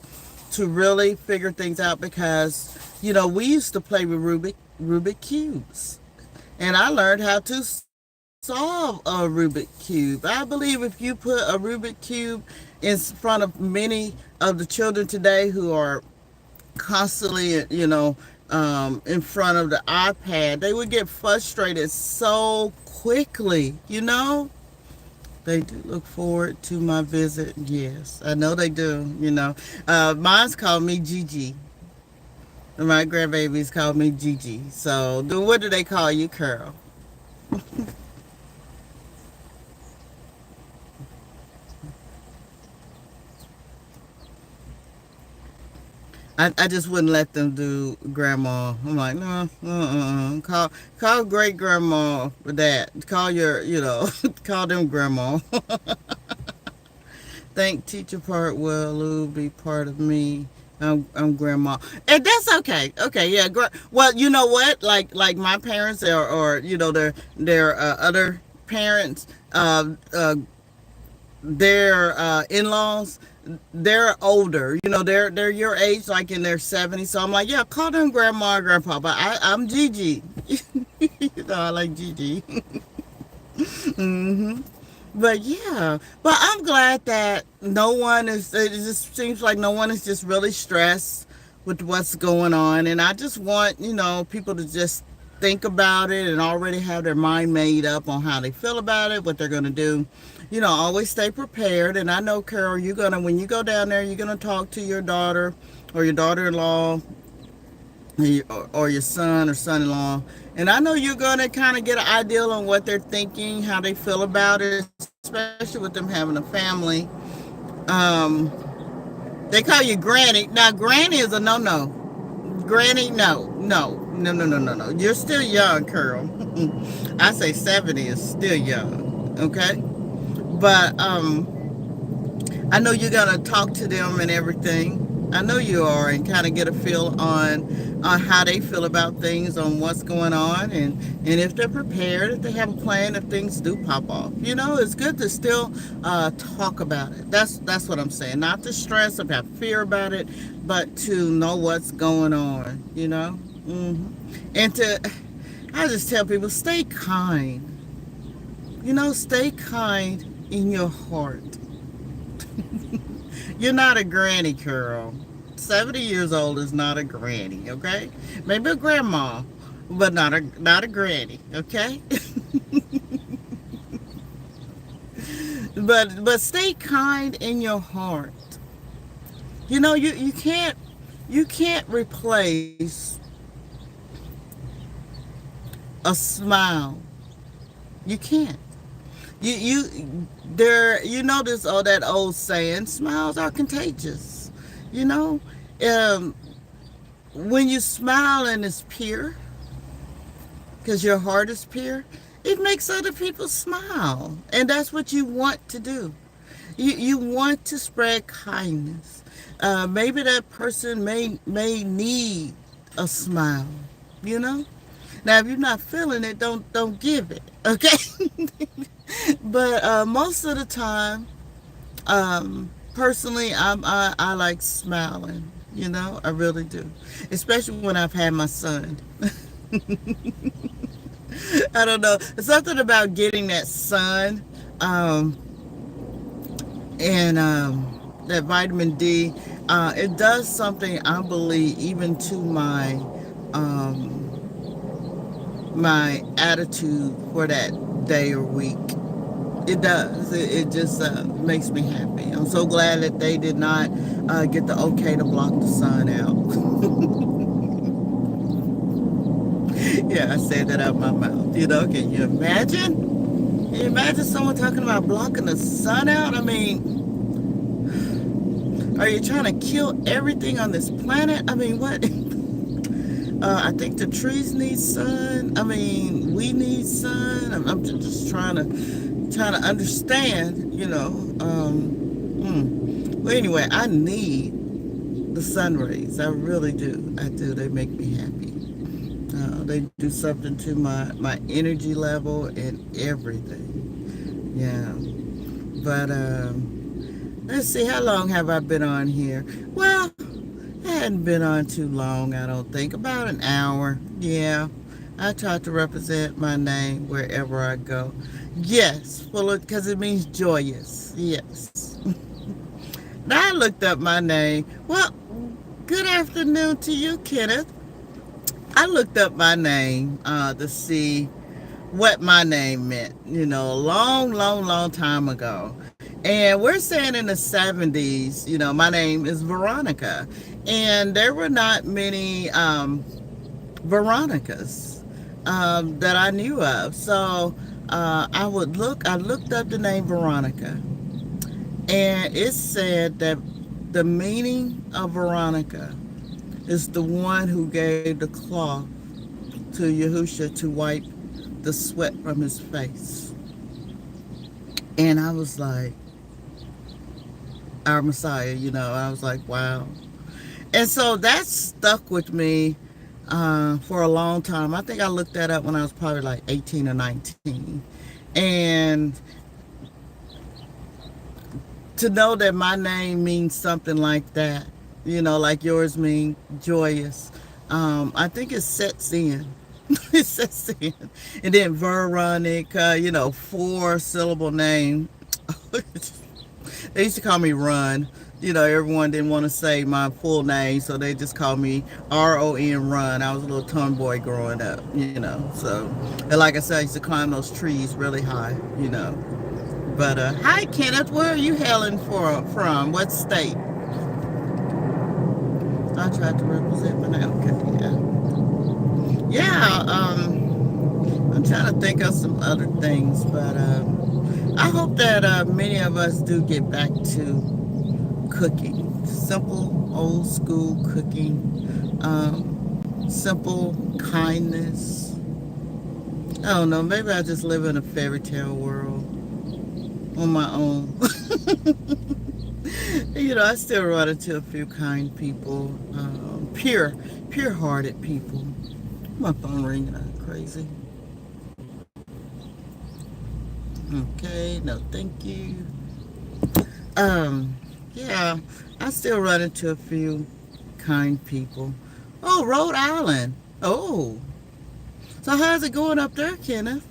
to really figure things out because, we used to play with Rubik cubes. And I learned how to solve a Rubik cube. I believe if you put a Rubik cube in front of many of the children today who are constantly, in front of the iPad, they would get frustrated so quickly. They do look forward to my visit. Yes, I know they do. Mine's called me Gigi. My grandbabies call me Gigi. So, what do they call you, Carol? I just wouldn't let them do grandma. I'm like, no, call great grandma with that. Call your, call them grandma. Think teacher part will be part of me. I'm grandma, and that's okay. Okay, yeah. Well, you know what? Like my parents or their other parents, their in-laws, they're older. They're your age, like in their 70s. So I'm like, yeah, call them grandma or grandpa. But I'm Gigi. I like Gigi. hmm But yeah, but I'm glad that no one is. It just seems like no one is just really stressed with what's going on, and I just want people to just think about it and already have their mind made up on how they feel about it, what they're gonna do. Always stay prepared. And I know, Carol, you're gonna when you go down there, you're gonna talk to your daughter or your daughter-in-law or your son or son-in-law, and I know you're going to kind of get an idea on what they're thinking, how they feel about it, especially with them having a family. um they call you granny. Now granny is a no-no. Granny, no. You're still young, Carol. I say 70 is still young. Okay. But I know you're gonna talk to them and everything. I know you are, and kind of get a feel on how they feel about things, on what's going on, and if they're prepared, if they have a plan, if things do pop off. It's good to still talk about it. That's what I'm saying. Not to stress or have fear about it, but to know what's going on. And I just tell people, stay kind. Stay kind in your heart. You're not a granny, Carol. 70 years old is not a granny, okay? Maybe a grandma, but not a granny, okay? But stay kind in your heart. You can't replace a smile. You can't. You notice that old saying, smiles are contagious. You know, um, when you smile and it's pure, because your heart is pure, it makes other people smile, and that's what you want to do. You want to spread kindness. Maybe that person may need a smile. You know. Now, if you're not feeling it, don't give it. Okay. But most of the time, personally, I like smiling. I really do, especially when I've had my son. I don't know. There's something about getting that sun, and that vitamin D. It does something, I believe, even to my attitude for that day or week. It does. It just makes me happy. I'm so glad that they did not get the okay to block the sun out. Yeah, I said that out my mouth. Can you imagine? Can you imagine someone talking about blocking the sun out? I mean, are you trying to kill everything on this planet? I mean, what? I think the trees need sun. I mean, we need sun. I'm just trying to understand. Well, anyway, I need the sun rays. I really do. I do. They make me happy. They do something to my energy level and everything. Yeah. But let's see. How long have I been on here? Well, I hadn't been on too long, I don't think. About an hour. Yeah. I try to represent my name wherever I go. Yes, because it means joyous. Yes. Now I looked up my name. Well, good afternoon to you, Kenneth. I looked up my name to see what my name meant, a long, long, long time ago. And we're saying in the 70s, my name is Veronica. And there were not many Veronicas that I knew of. So I looked up the name Veronica. And it said that the meaning of Veronica is the one who gave the cloth to Yahusha to wipe the sweat from his face. And I was like, our Messiah, I was like, wow. And so that stuck with me for a long time. I think I looked that up when I was probably like 18 or 19. And to know that my name means something like that, like yours mean joyous, I think it sets in. It sets in. And then Veronica, 4-syllable name. They used to call me Run. Everyone didn't want to say my full name, so they just called me Ron Run. I was a little tomboy growing up. So, and like I said, I used to climb those trees really high. But hi, Kenneth. Where are you hailing from? What state? I tried to represent my name. Okay, yeah. I'm trying to think of some other things, but I hope that many of us do get back to cooking. Simple, old school cooking. Simple kindness. I don't know. Maybe I just live in a fairy tale world on my own. I still run into a few kind people, pure-hearted people. My phone ringing out crazy. Okay, no, thank you. Yeah, I still run into a few kind people. Oh, Rhode Island. Oh, so how's it going up there, Kenneth?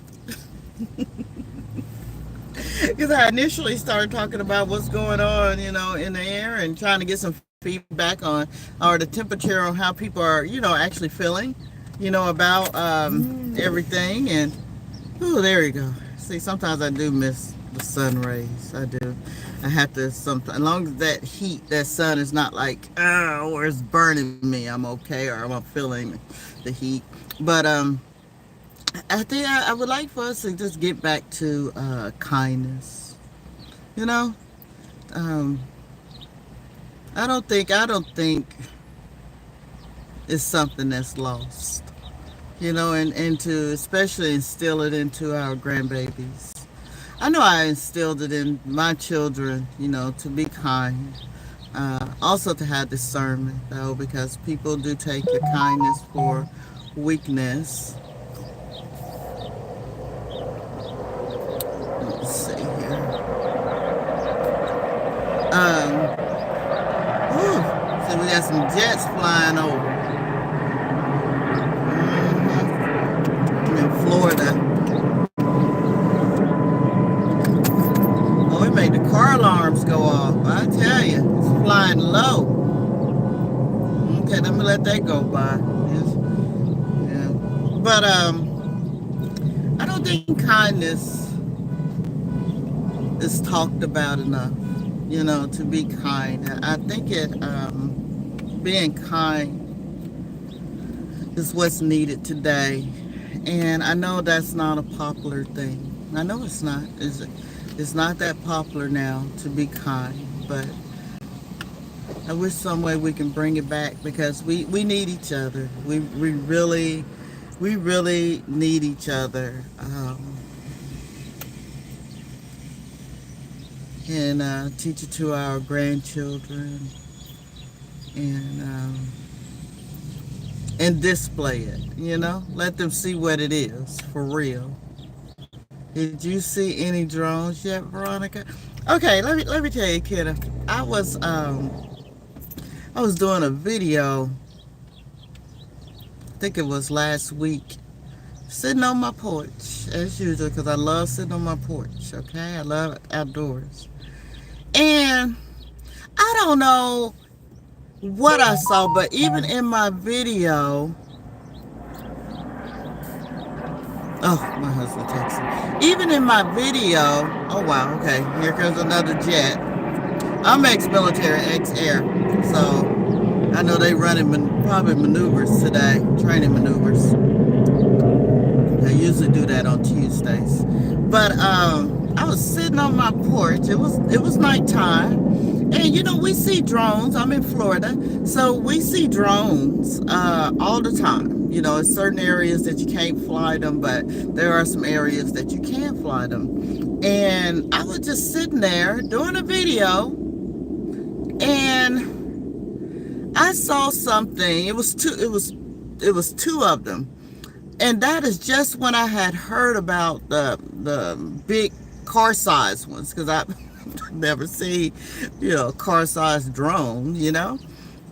Because I initially started talking about what's going on, in the air and trying to get some feedback on, or the temperature on how people are, actually feeling, about everything. And, oh, there you go. See, sometimes I do miss the sun rays. I do. I have to, sometimes, as long as that heat, that sun is not like, or it's burning me, I'm okay, or I'm feeling the heat. But, I think I would like for us to just get back to kindness. I don't think it's something that's lost. And to especially instill it into our grandbabies. I know I instilled it in my children, to be kind. Also to have discernment, though, because people do take your kindness for weakness. Let's see here. So we got some jets flying over. In Florida. Oh, it made the car alarms go off. I tell you, it's flying low. Okay, let me let that go by. Yeah. But I don't think kindness is talked about enough, to be kind. I think being kind is what's needed today. And I know that's not a popular thing. I know it's not. It's not that popular now to be kind, but I wish some way we can bring it back, because we need each other. We really need each other. And teach it to our grandchildren, and display it, let them see what it is for real. Did you see any drones yet, Veronica? Okay, let me tell you, Kenneth. I was doing a video, I think it was last week, sitting on my porch as usual, because I love sitting on my porch. Okay, I love outdoors. And I don't know what I saw, but even in my video, oh, my husband texted. Even in my video, oh wow, okay, here comes another jet. I'm ex-military, ex-air, so I know they running probably maneuvers today, training maneuvers. They usually do that on Tuesdays. But I was sitting on my porch. It was nighttime, And you know, we see drones. I'm in Florida, so we see drones all the time. You know, in certain areas that you can't fly them, but there are some areas that you can fly them. And I was just sitting there doing a video, and I saw something. It was two. It was two of them, and that is just when I had heard about the big car size ones, because I've never seen, car size drone,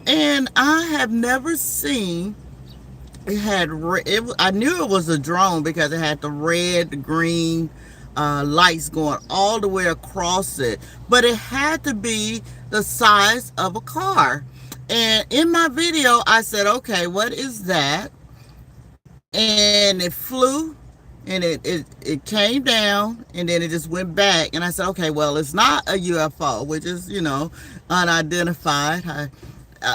and I have never seen. It had I knew it was a drone because it had the red, the green lights going all the way across it, but it had to be the size of a car. And in my video, I said, okay, what is that? And it flew, and it came down, and then it just went back. And I said, okay, well, it's not a UFO, which is, unidentified.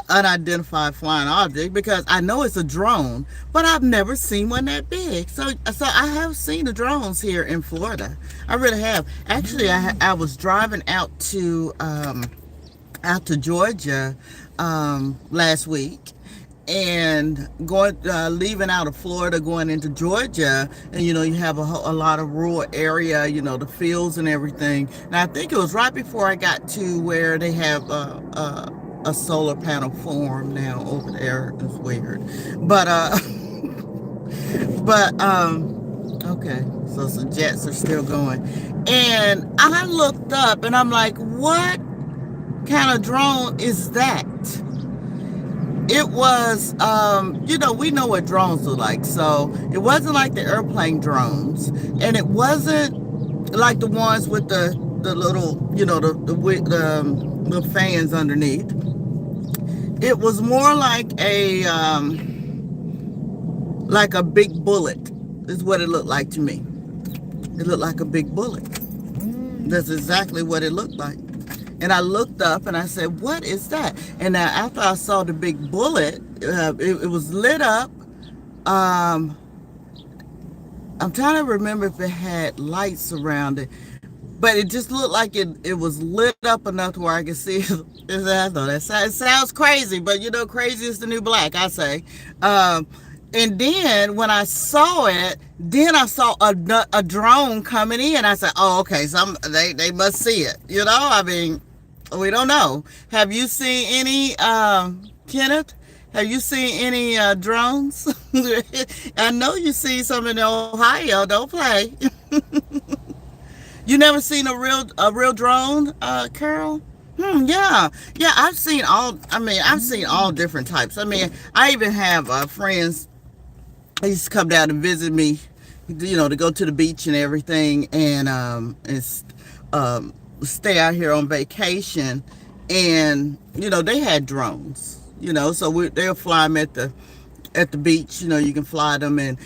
Unidentified flying object, because I know it's a drone, but I've never seen one that big. So I have seen the drones here in Florida. I really have. Actually, I was driving out to Georgia last week, and leaving out of Florida, going into Georgia, and you have a lot of rural area, the fields and everything. And I think it was right before I got to where they have a solar panel farm now over there. It's weird, but okay, so some jets are still going, and I looked up and I'm like, what kind of drone is that? It was, we know what drones look like, so it wasn't like the airplane drones, and it wasn't like the ones with the little, the fans underneath. It was more like a big bullet, is what it looked like to me. It looked like a big bullet. That's exactly what it looked like. And I looked up and I said, what is that? And now after I saw the big bullet, it was lit up. I'm trying to remember if it had lights around it, but it just looked like it was lit up enough to where I could see it. I thought it sounds crazy, but crazy is the new black, I say. And then when I saw it, then I saw a drone coming in. I said, oh, okay, so they must see it. I mean, we don't know. Have you seen any, Kenneth? Have you seen any drones? I know you see some in Ohio. Don't play. You never seen a real drone, Carol? Yeah. I've seen all different types. I mean, I even have friends. They used to come down and visit me, to go to the beach and everything, and stay out here on vacation. And they had drones. So they'll fly them at the beach. You can fly them, and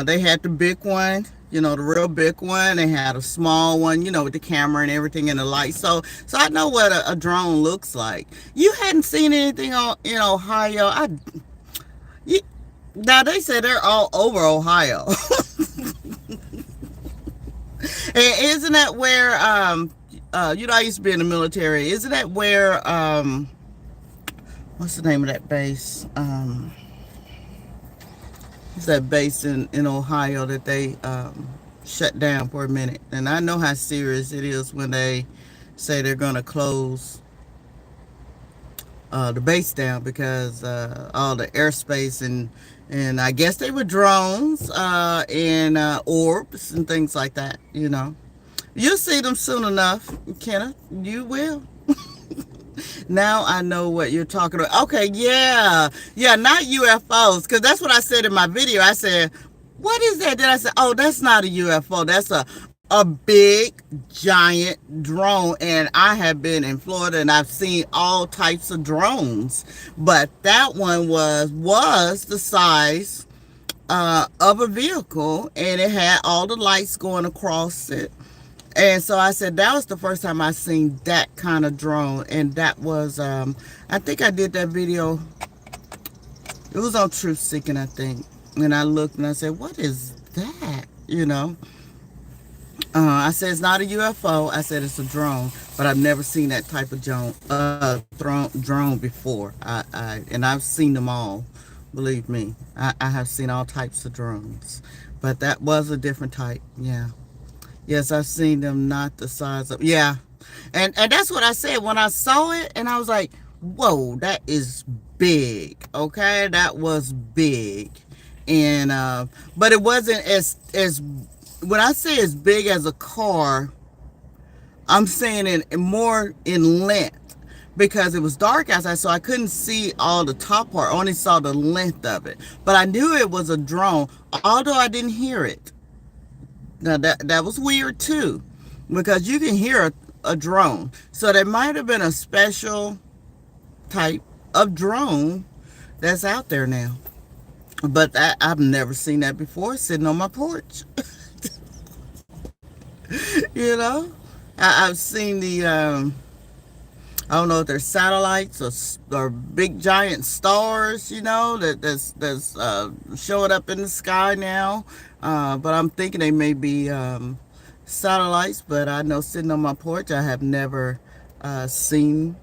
they had the big one. The real big one. They had a small one, with the camera and everything and the light. So I know what a drone looks like. You hadn't seen anything in Ohio? Now they said they're all over Ohio. And isn't that where I used to be in the military? Isn't that where what's the name of that base? It's that base in Ohio that they shut down for a minute. And I know how serious it is when they say they're going to close the base down, because all the airspace and I guess they were drones and orbs and things like that. You'll see them soon enough, Kenneth. You will. Now I know what you're talking about. Okay, yeah, not UFOs, because that's what I said in my video. I said, what is that? Then I said, oh, that's not a UFO. That's a big, giant drone. And I have been in Florida, and I've seen all types of drones. But that one was the size of a vehicle, and it had all the lights going across it. And so I said, that was the first time I seen that kind of drone. And that was, I think I did that video. It was on Truth Seeking, I think. And I looked and I said, what is that? I said, it's not a UFO. I said, it's a drone. but I've never seen that type of drone before. And I've seen them all. Believe me, I have seen all types of drones, but that was a different type. Yeah. Yes, I've seen them not the size of, yeah. And that's what I said when I saw it, and I was like, whoa, that is big. Okay, that was big. And but it wasn't as when I say as big as a car, I'm saying in more in length, because it was dark outside, so I couldn't see all the top part. I only saw the length of it. But I knew it was a drone, although I didn't hear it. Now that was weird too, because you can hear a drone. So there might have been a special type of drone that's out there now. But I've never seen that before sitting on my porch. you know, I've seen the I don't know if they're satellites or big giant stars, that's showing up in the sky now. But I'm thinking they may be satellites. But I know sitting on my porch, I have never seen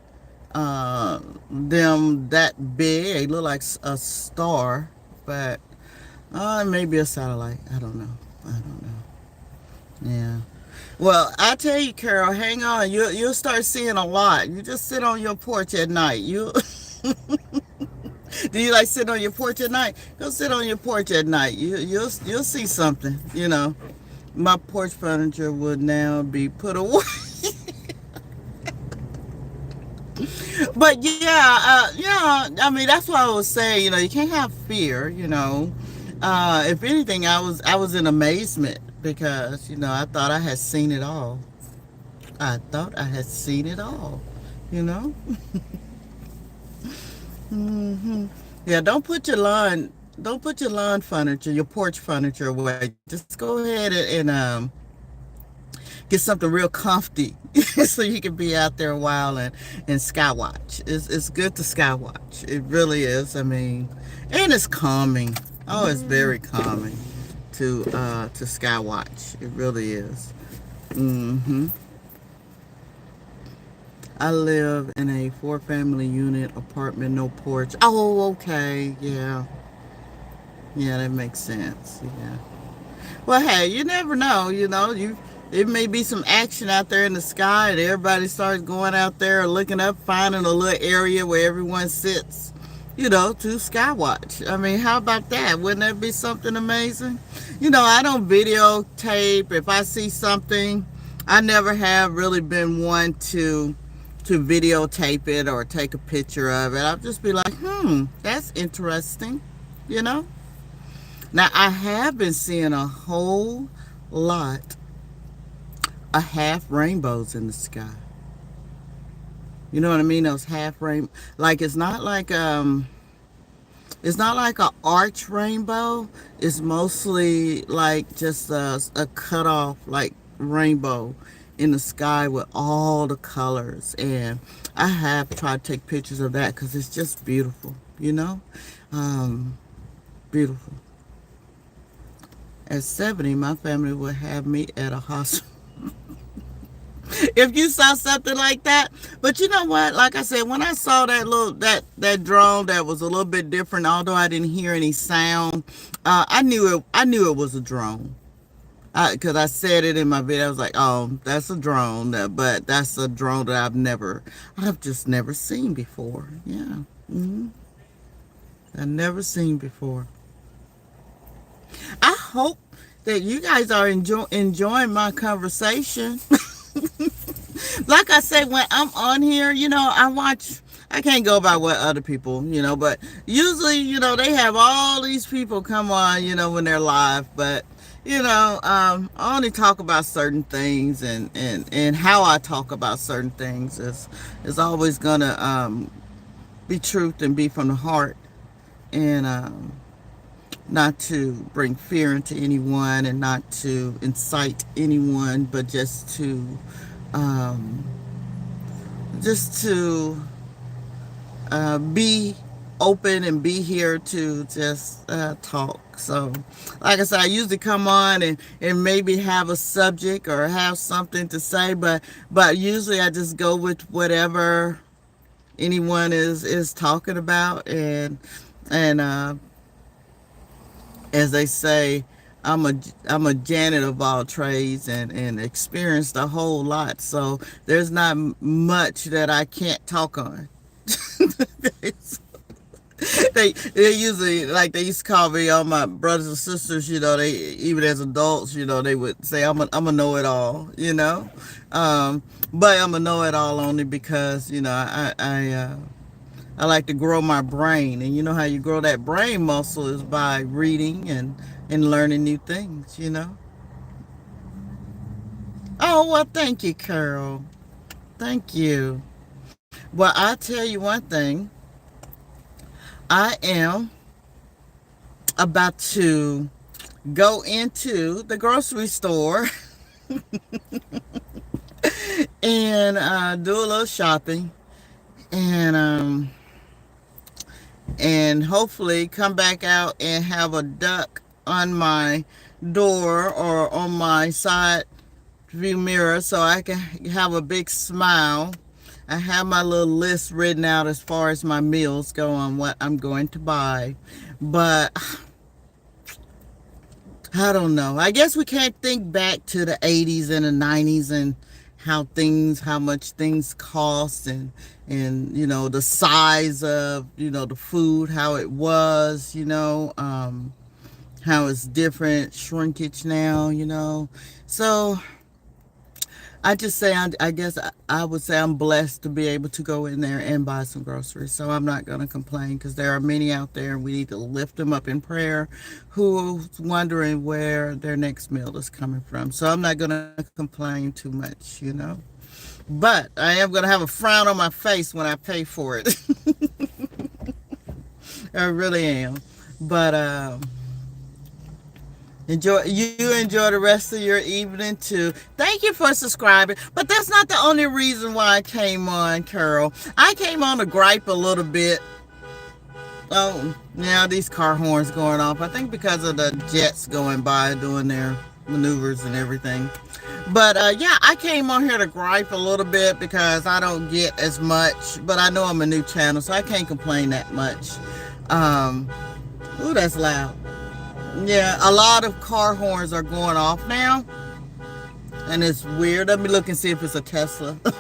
them that big. They look like a star, but maybe a satellite. I don't know. I don't know. Yeah. Well, I tell you, Carol, hang on. You'll start seeing a lot. You just sit on your porch at night. You do you like sitting on your porch at night? Go sit on your porch at night. You'll see something. My porch furniture would now be put away. But yeah. I mean, that's what I was saying. You can't have fear. If anything, I was in amazement because I thought I had seen it all. I thought I had seen it all. You know. hmm Yeah. Don't put your lawn furniture, your porch furniture away. Just go ahead and get something real comfy so you can be out there a while and sky watch. It's good to sky watch. It really is. I mean, and it's calming. Oh, it's very calming to sky watch. It really is. hmm I live in a four-family unit apartment, no porch. Oh, okay. Yeah. Yeah, that makes sense. Yeah. Well, hey, you never know. It may be some action out there in the sky, and everybody starts going out there looking up, finding a little area where everyone sits, to sky watch. I mean, how about that? Wouldn't that be something amazing? I don't videotape. If I see something, I never have really been one to videotape it or take a picture of it. I'll just be like, that's interesting, you know? Now, I have been seeing a whole lot of half rainbows in the sky. You know what I mean? Those half rainbow, like it's not like a arch rainbow. It's mostly like just a cut off like rainbow in the sky with all the colors. And I have tried to take pictures of that because it's just beautiful. Beautiful. At 70, my family would have me at a hospital. If you saw something like that. But you know what? Like I said, when I saw that drone that was a little bit different, although I didn't hear any sound, I knew it was a drone. Because I said it in my video. I was like, oh, that's a drone. But that's a drone that I've just never seen before. Yeah. I've never seen before. I hope that you guys are enjoying my conversation. Like I say, when I'm on here, I can't go by what other people, but usually, they have all these people come on, when they're live. But, I only talk about certain things, and how I talk about certain things is always going to be truth and be from the heart. And not to bring fear into anyone and not to incite anyone, but um, just to be open and be here to just talk. So, like I said, I usually come on and maybe have a subject or have something to say, but usually I just go with whatever anyone is talking about, and as they say, I'm a Janet of all trades and experienced a whole lot. So there's not much that I can't talk on. They usually, like, they used to call me all my brothers and sisters, they even as adults, they would say I'm a know-it-all, um but I'm a know-it-all only because I like to grow my brain, and you know how you grow that brain muscle is by reading and learning new things. Oh, well, thank you, Carol. Thank you. Well, I'll tell you one thing. I am about to go into the grocery store and do a little shopping, and and hopefully come back out and have a duck on my door or on my side view mirror so I can have a big smile. I have my little list written out as far as my meals go on what I'm going to buy. But I don't know. I guess we can't think back to the 80s and the 90s and how much things cost, and the size of, the food, how it was, how it's different, shrinkage now. So I just say, I guess I would say I'm blessed to be able to go in there and buy some groceries. So I'm not going to complain, because there are many out there, and we need to lift them up in prayer, who's wondering where their next meal is coming from. So I'm not going to complain too much. But I am going to have a frown on my face when I pay for it. I really am. But enjoy the rest of your evening too. Thank you for subscribing. But that's not the only reason why I came on, Carol. I came on to gripe a little bit. Oh, now these car horns going off. I think because of the jets going by doing their maneuvers and everything. But yeah, I came on here to gripe a little bit because I don't get as much. But I know I'm a new channel, so I can't complain that much. Ooh, that's loud. Yeah, a lot of car horns are going off now, and it's weird. Let me look and see if it's a Tesla. But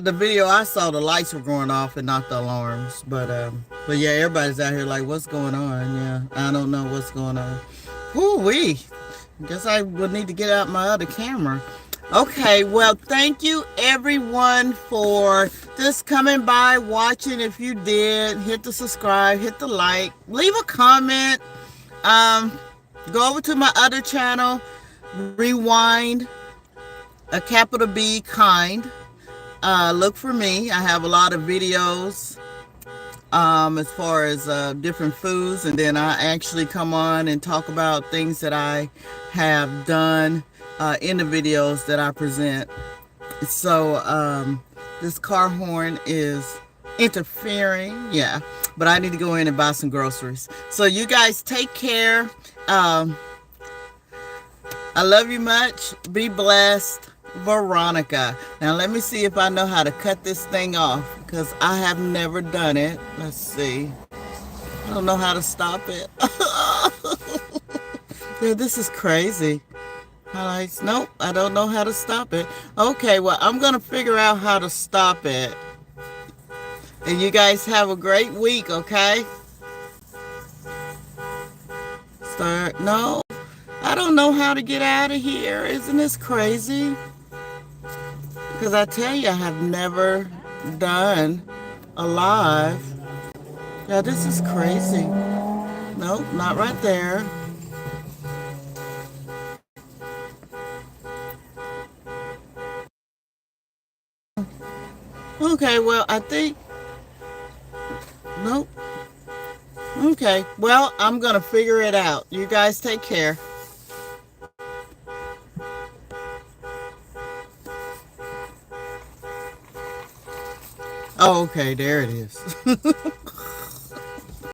the video I saw, the lights were going off and not the alarms. But yeah, everybody's out here like, what's going on? Yeah, I don't know what's going on. Ooh-wee. Guess I would need to get out my other camera. Okay, well, thank you everyone for just coming by, watching. If you did, hit the subscribe, hit the like, leave a comment. Go over to my other channel, Rewind, a capital B, Kind. Look for me. I have a lot of videos as far as different foods, and then I actually come on and talk about things that I have done in the videos that I present. So this car horn is interfering, yeah, but I need to go in and buy some groceries. So you guys take care. I love you much. Be blessed. Veronica. Now let me see if I know how to cut this thing off, because I have never done it. Let's see. I don't know how to stop it. Dude, this is crazy. Highlights. Nope, I don't know how to stop it. Okay, well, I'm going to figure out how to stop it. And you guys have a great week, okay? Start. No, I don't know how to get out of here. Isn't this crazy? Because I tell you, I have never done a live. Yeah, this is crazy. Nope, not right there. Okay, well, I think... Nope. Okay, well, I'm going to figure it out. You guys take care. Oh, okay, there it is.